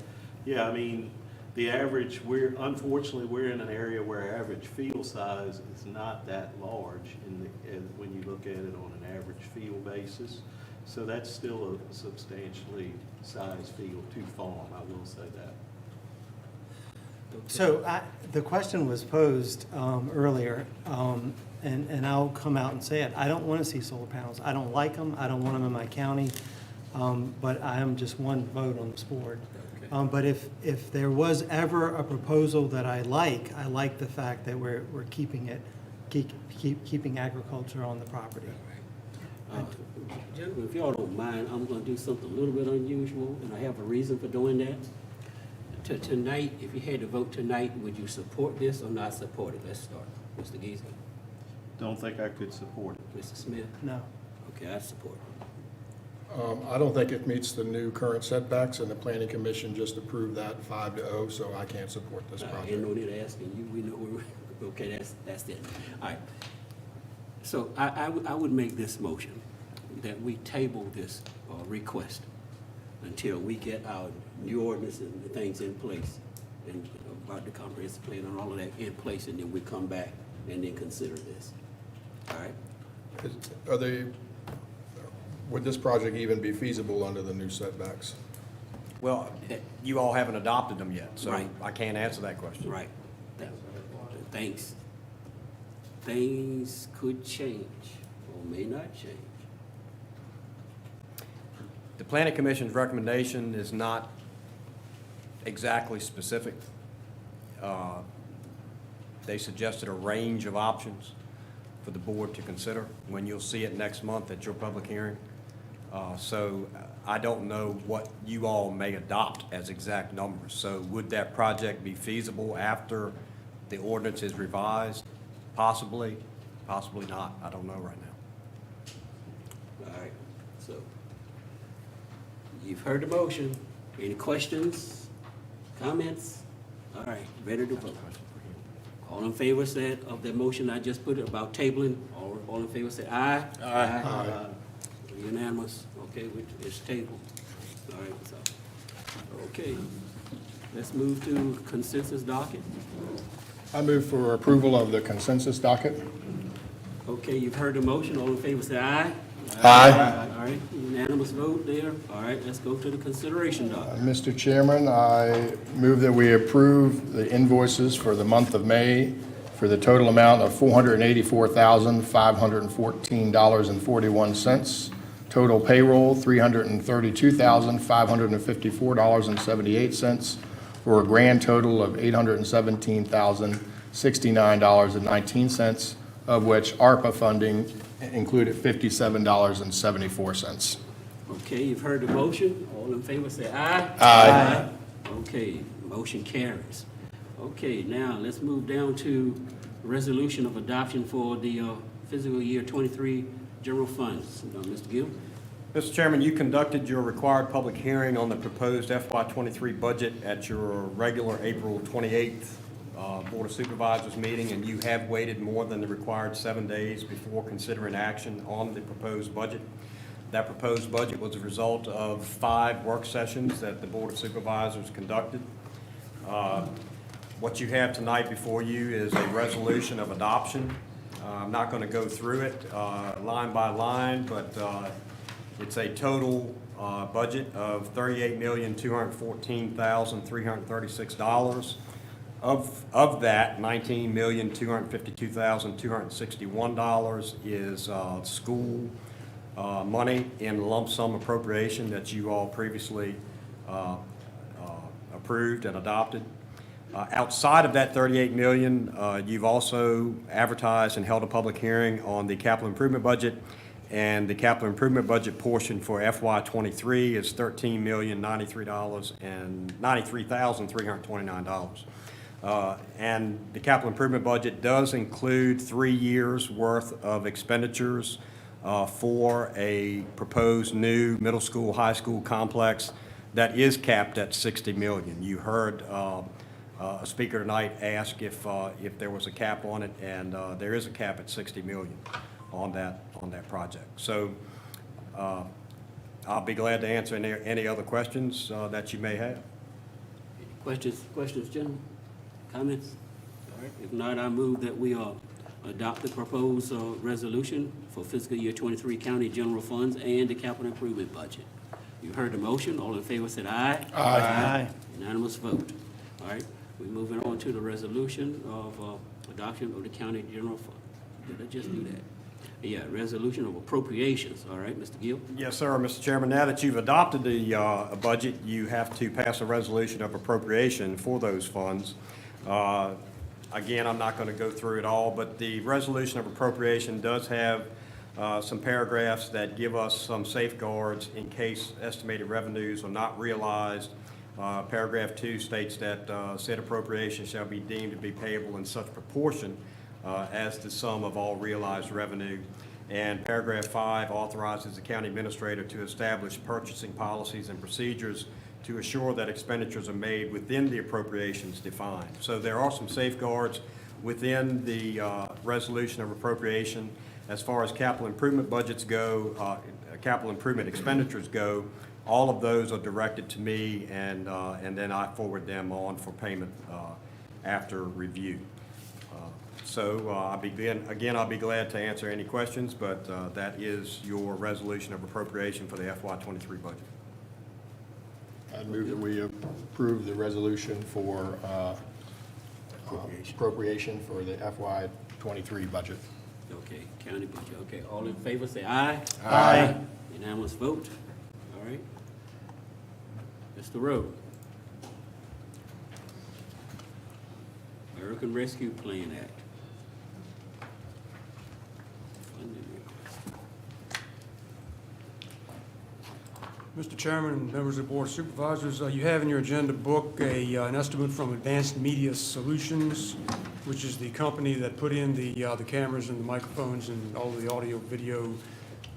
yeah, I mean, the average, unfortunately, we're in an area where average field size is not that large when you look at it on an average field basis. So that's still a substantially sized field to farm, I will say that. So the question was posed earlier, and I'll come out and say it. I don't want to see solar panels. I don't like them. I don't want them in my county. But I am just one vote on this board. But if there was ever a proposal that I like the fact that we're keeping keeping agriculture on the property. Gentlemen, if y'all don't mind, I'm going to do something a little bit unusual, and I have a reason for doing that. Tonight, if you had to vote tonight, would you support this or not support it? Let's start. Mr. Geezer? Don't think I could support it. Mr. Smith? No. Okay, I support it. I don't think it meets the new current setbacks, and the planning commission just approved that 5-0, so I can't support this project. Ain't no need asking you. We know okay, that's it. All right. So I would make this motion that we table this request until we get our new ordinance and the things in place, and about the comprehensive plan and all of that in place, and then we come back and then consider this. All right? Would this project even be feasible under the new setbacks? Well, you all haven't adopted them yet, so Right. I can't answer that question. Right. Thanks. Things could change or may not change. The planning commission's recommendation is not exactly specific. They suggested a range of options for the board to consider when you'll see it next month at your public hearing. So I don't know what you all may adopt as exact numbers. So would that project be feasible after the ordinance is revised? Possibly, possibly not. I don't know right now. All right, so you've heard the motion. Any questions, comments? All right, ready to vote. All in favor said of the motion I just put about tabling, all in favor say aye. Aye. Unanimous, okay, it's tabled. All right, so, okay. Let's move to consensus docket. I move for approval of the consensus docket. Okay, you've heard the motion. All in favor say aye. Aye. All right, unanimous vote there. All right, let's go to the consideration docket. Mr. Chairman, I move that we approve the invoices for the month of May for the total amount of $484,514.41. Total payroll, $332,554.78, for a grand total of $817,069.19, of which ARPA funding included $57.74. Okay, you've heard the motion. All in favor say aye. Aye. Okay, motion carries. Okay, now let's move down to resolution of adoption for the fiscal year 23 general funds. Mr. Gill? Mr. Chairman, you conducted your required public hearing on the proposed FY23 budget at your regular April 28th Board of Supervisors meeting, and you have waited more than the required 7 days before considering action on the proposed budget. That proposed budget was a result of 5 work sessions that the Board of Supervisors conducted. What you have tonight before you is a resolution of adoption. I'm not going to go through it line by line, but it's a total budget of $38,214,336. Of that, $19,252,261 is school money in lump sum appropriation that you all previously approved and adopted. Outside of that $38 million, you've also advertised and held a public hearing on the capital improvement budget, and the capital improvement budget portion for FY23 is $13,093,329. And the capital improvement budget does include 3 years' worth of expenditures for a proposed new middle school, high school complex that is capped at $60 million. You heard a speaker tonight ask if there was a cap on it, and there is a cap at $60 million on that project. So I'll be glad to answer any other questions that you may have. Questions, gentlemen? Comments? All right, if not, I move that we adopt the proposed resolution for fiscal year 23 county general funds and the capital improvement budget. You heard the motion. All in favor said aye. Aye. Unanimous vote. All right, we're moving on to the resolution of adoption of the county general fund. Did I just do that? Yeah, resolution of appropriations. All right, Mr. Gill? Yes, sir, Mr. Chairman. Now that you've adopted the budget, you have to pass a resolution of appropriation for those funds. Again, I'm not going to go through it all, but the resolution of appropriation does have some paragraphs that give us some safeguards in case estimated revenues are not realized. Paragraph 2 states that said appropriation shall be deemed to be payable in such proportion as the sum of all realized revenue. And paragraph 5 authorizes the county administrator to establish purchasing policies and procedures to assure that expenditures are made within the appropriations defined. So there are some safeguards within the resolution of appropriation. As far as capital improvement budgets go, capital improvement expenditures go, all of those are directed to me, and then I forward them on for payment after review. I'll be glad to answer any questions, but that is your resolution of appropriation for the FY23 budget. I move that we approve the resolution for appropriation for the FY23 budget. Okay, county budget. Okay, all in favor say aye. Aye. Unanimous vote. All right. Mr. Rowe. American Rescue Plan Act. Funding request. Mr. Chairman and members of the Board of Supervisors, you have in your agenda book an estimate from Advanced Media Solutions, which is the company that put in the cameras and the microphones and all the audio, video,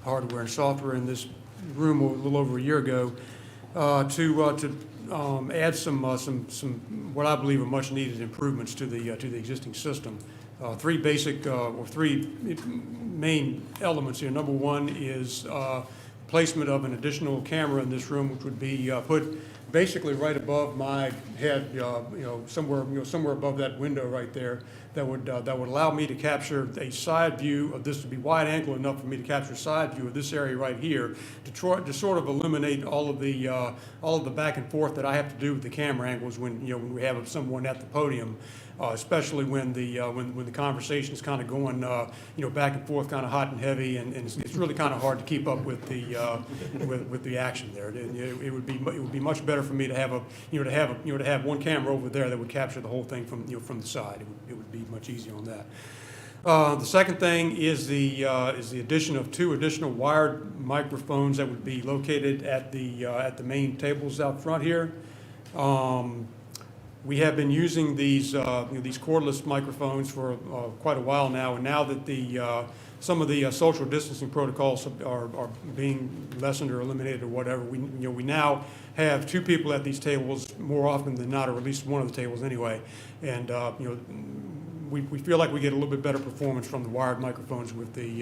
hardware and software in this room a little over a year ago, to add some what I believe are much needed improvements to the existing system. Three main elements here. Number one is placement of an additional camera in this room, which would be put basically right above my head, somewhere above that window right there, that would allow me to capture a side view of this, to be wide angle enough for me to capture a side view of this area right here, to sort of eliminate all of the back and forth that I have to do with the camera angles when we have someone at the podium. Especially when the conversation is kind of going back and forth, kind of hot and heavy, and it's really kind of hard to keep up with the action there. It would be much better for me to have one camera over there that would capture the whole thing from the side. It would be much easier on that. The second thing is the addition of 2 additional wired microphones that would be located at the main tables out front here. We have been using these cordless microphones for quite a while now, and now that some of the social distancing protocols are being lessened or eliminated or whatever, we now have 2 people at these tables more often than not, or at least one of the tables anyway, and we feel like we get a little bit better performance from the wired microphones with the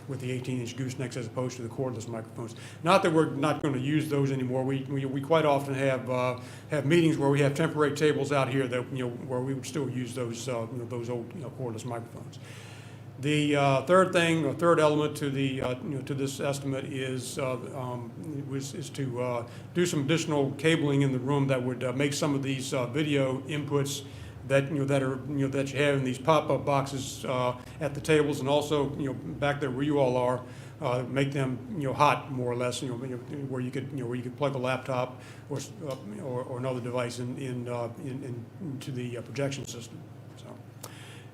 18-inch goosenecks as opposed to the cordless microphones. Not that we're not going to use those anymore. We quite often have meetings where we have temporary tables out here that, where we would still use those those old cordless microphones. The third element to the to this estimate is to do some additional cabling in the room that would make some of these video inputs that that you have in these pop-up boxes at the tables, and also back there where you all are, make them hot more or less, where you could plug a laptop or another device into the projection system.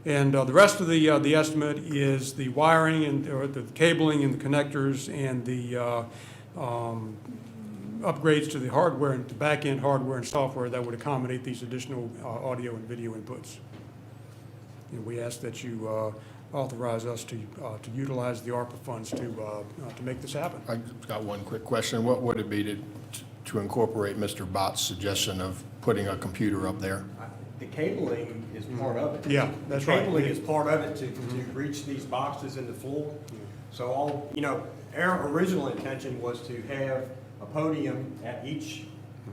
And the rest of the estimate is the wiring or the cabling and the connectors and the upgrades to the hardware and the back-end hardware and software that would accommodate these additional audio and video inputs. And we ask that you authorize us to utilize the ARPA funds to make this happen. I've got one quick question. What would it be to incorporate Mr. Bott's suggestion of putting a computer up there? The cabling is part of it. Yeah, that's right. The cabling is part of it to reach these boxes in the floor. So all, our original intention was to have a podium at each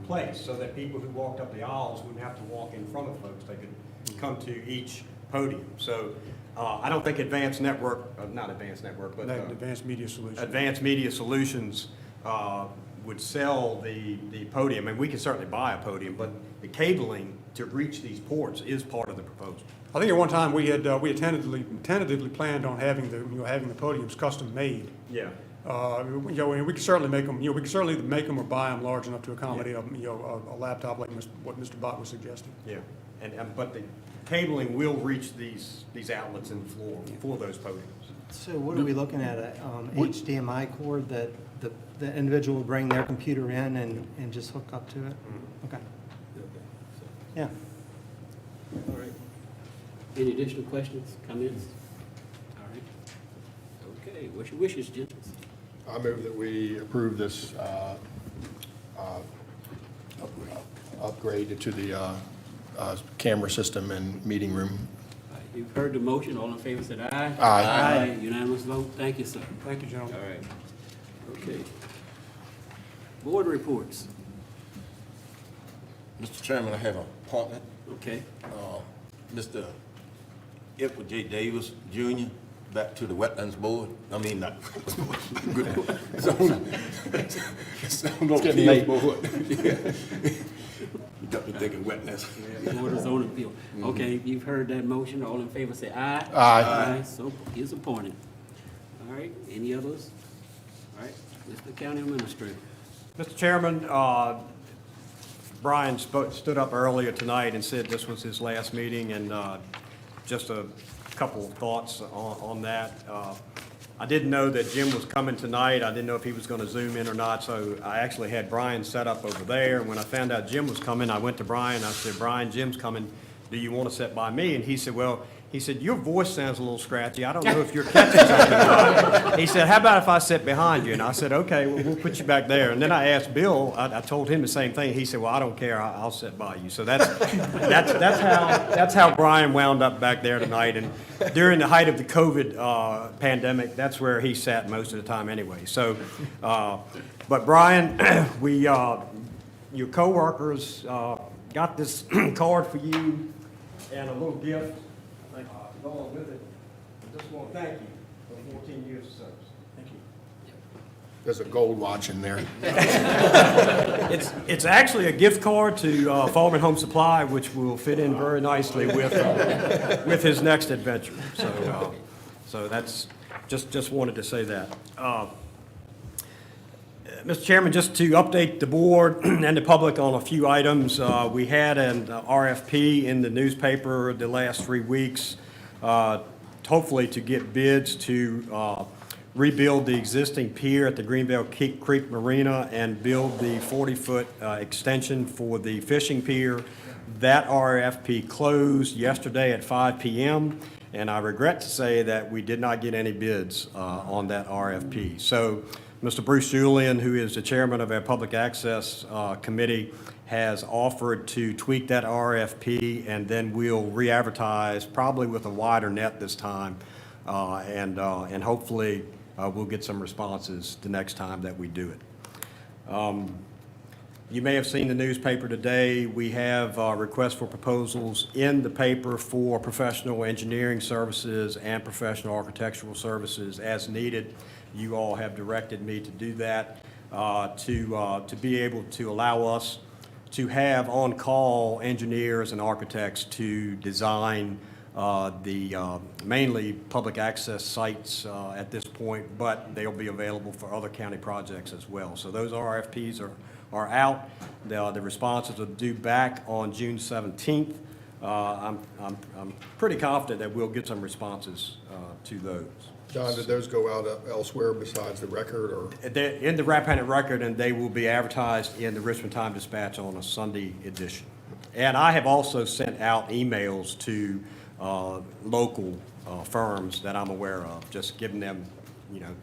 place so that people who walked up the aisles wouldn't have to walk in front of folks. They could come to each podium. So I don't think Advanced Media Solutions would sell the podium, and we can certainly buy a podium, but the cabling to reach these ports is part of the proposal. I think at one time we had tentatively planned on having the podiums custom made. Yeah. And we could certainly make them. We could certainly make them or buy them large enough to accommodate a laptop like what Mr. Bott was suggesting. Yeah, but the cabling will reach these outlets in the floor for those podiums. So what are we looking at, a HDMI cord that the individual will bring their computer in and just hook up to it? Okay. Yeah. All right. Any additional questions, comments? All right. Okay, what's your wishes, gentlemen? I move that we approve this upgrade to the camera system and meeting room. You've heard the motion. All in favor said aye. Aye. Unanimous vote. Thank you, sir. Thank you, gentlemen. All right. Okay. Board reports. Mr. Chairman, I have an appointment. Okay. Mr. Edward J. Davis, Jr., back to the Wetlands Board. I mean, not good. It's getting late. You got me thinking wetness. Board of Zoning Appeal. Okay, you've heard that motion. All in favor say aye. Aye. So is appointed. All right. Any others? All right. Mr. County Administrator. Mr. Chairman, Brian stood up earlier tonight and said this was his last meeting, and just a couple of thoughts on that. I didn't know that Jim was coming tonight. I didn't know if he was going to Zoom in or not, so I actually had Brian set up over there. And when I found out Jim was coming, I went to Brian. I said, Brian, Jim's coming. Do you want to sit by me? And he said, well, your voice sounds a little scratchy. I don't know if you're catching something or not. He said, how about if I sit behind you? And I said, okay, we'll put you back there. And then I asked Bill, I told him the same thing. He said, well, I don't care. I'll sit by you. So that's how Brian wound up back there tonight. And during the height of the COVID pandemic, that's where he sat most of the time anyway. So, but Brian, your coworkers got this card for you and a little gift. Along with it, I just want to thank you for 14 years of service. Thank you. There's a gold watch in there. It's actually a gift card to Farm & Home Supply, which will fit in very nicely with his next adventure. So that's just wanted to say that. Mr. Chairman, just to update the board and the public on a few items, we had an RFP in the newspaper the last 3 weeks. Hopefully to get bids to rebuild the existing pier at the Greenville Creek Marina and build the 40-foot extension for the fishing pier. That RFP closed yesterday at 5 p.m. And I regret to say that we did not get any bids on that RFP. So Mr. Bruce Julian, who is the chairman of our Public Access Committee, has offered to tweak that RFP, and then we'll re-advertise, probably with a wider net this time, and hopefully we'll get some responses the next time that we do it. You may have seen the newspaper today. We have requests for proposals in the paper for professional engineering services and professional architectural services as needed. You all have directed me to do that, to be able to allow us to have on-call engineers and architects to design the mainly public access sites at this point, but they'll be available for other county projects as well. So those RFPs are out. The responses are due back on June 17th. I'm pretty confident that we'll get some responses to those. John, did those go out elsewhere besides the Record, or? They're in the Rappahannock Record, and they will be advertised in the Richmond Times-Dispatch on a Sunday edition. And I have also sent out emails to local firms that I'm aware of, just giving them,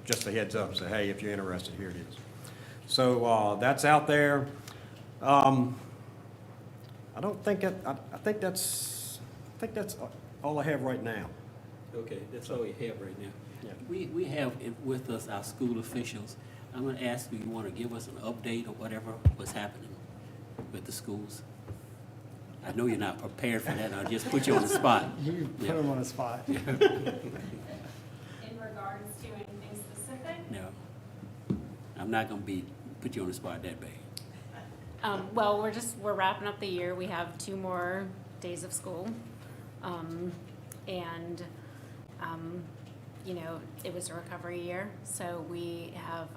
just a heads up, say, hey, if you're interested, here it is. So that's out there. I think that's all I have right now. Okay, that's all you have right now. Yeah. We have with us our school officials. I'm going to ask you want to give us an update or whatever, what's happening with the schools? I know you're not prepared for that. I'll just put you on the spot. You put them on the spot. In regards to anything specific? No. I'm not going to put you on the spot that bad. Well, we're wrapping up the year. We have 2 more days of school. It was a recovery year, so we have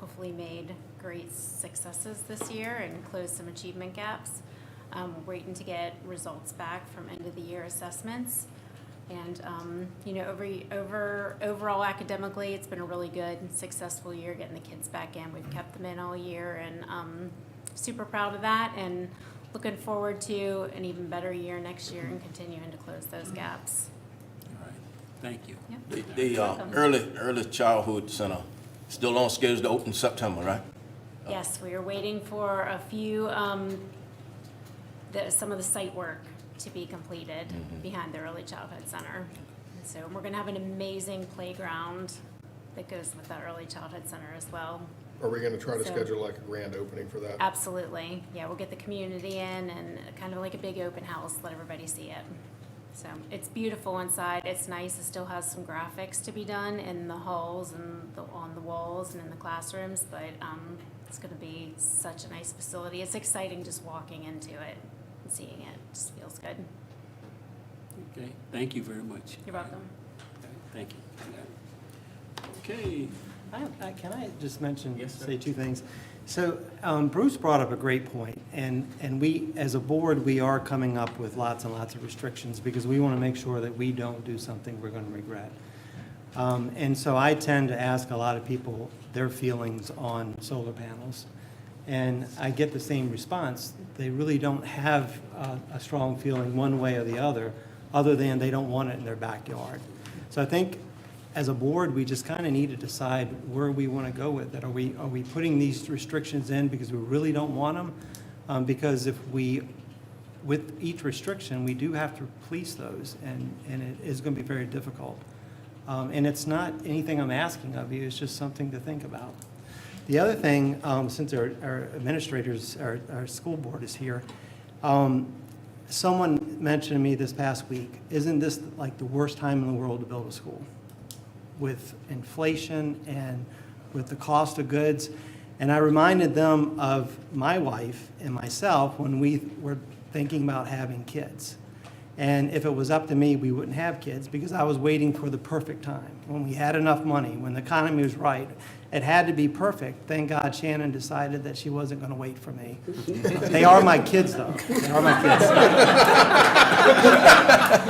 hopefully made great successes this year and closed some achievement gaps. We're waiting to get results back from end of the year assessments. And, overall academically, it's been a really good and successful year getting the kids back in. We've kept them in all year, and super proud of that, and looking forward to an even better year next year and continuing to close those gaps. All right. Thank you. Yep. The early childhood center still on schedule to open September, right? Yes, we are waiting for a few, some of the site work to be completed behind the Early Childhood Center. And so we're going to have an amazing playground that goes with that Early Childhood Center as well. Are we going to try to schedule like a grand opening for that? Absolutely. Yeah, we'll get the community in and kind of like a big open house, let everybody see it. So it's beautiful inside. It's nice. It still has some graphics to be done in the halls and on the walls and in the classrooms, but it's going to be such a nice facility. It's exciting just walking into it and seeing it. It just feels good. Okay. Thank you very much. You're welcome. Okay. Thank you. Okay. Can I just mention, Yes, sir. say 2 things? So Bruce brought up a great point, and we, as a board, we are coming up with lots and lots of restrictions because we want to make sure that we don't do something we're going to regret. And so I tend to ask a lot of people their feelings on solar panels, and I get the same response. They really don't have a strong feeling one way or the other than they don't want it in their backyard. So I think as a board, we just kind of need to decide where we want to go with it. Are we putting these restrictions in because we really don't want them? Because if with each restriction, we do have to police those, and it is going to be very difficult. And it's not anything I'm asking of you, it's just something to think about. The other thing, since our administrators, our school board is here, someone mentioned to me this past week, isn't this like the worst time in the world to build a school? With inflation and with the cost of goods. And I reminded them of my wife and myself when we were thinking about having kids. And if it was up to me, we wouldn't have kids because I was waiting for the perfect time, when we had enough money, when the economy was right. It had to be perfect. Thank God Shannon decided that she wasn't going to wait for me. They are my kids, though. They are my kids.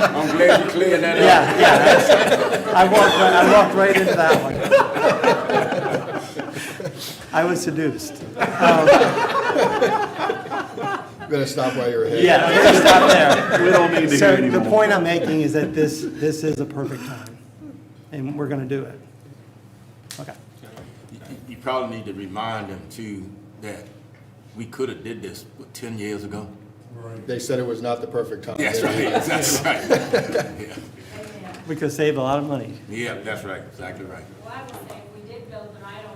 I'm glad you cleared that up. Yeah. I walked right into that one. I was seduced. Better stop while you're ahead. Yeah, better stop there. We don't need to hear So anymore. the point I'm making is that this is a perfect time, and we're going to do it. Okay. You probably need to remind them too that we could have did this, 10 years ago? They said it was not the perfect time. That's right, that's right. Yeah. We could save a lot of money. Yeah, that's right, exactly right. Well, I would say if we did build, and I don't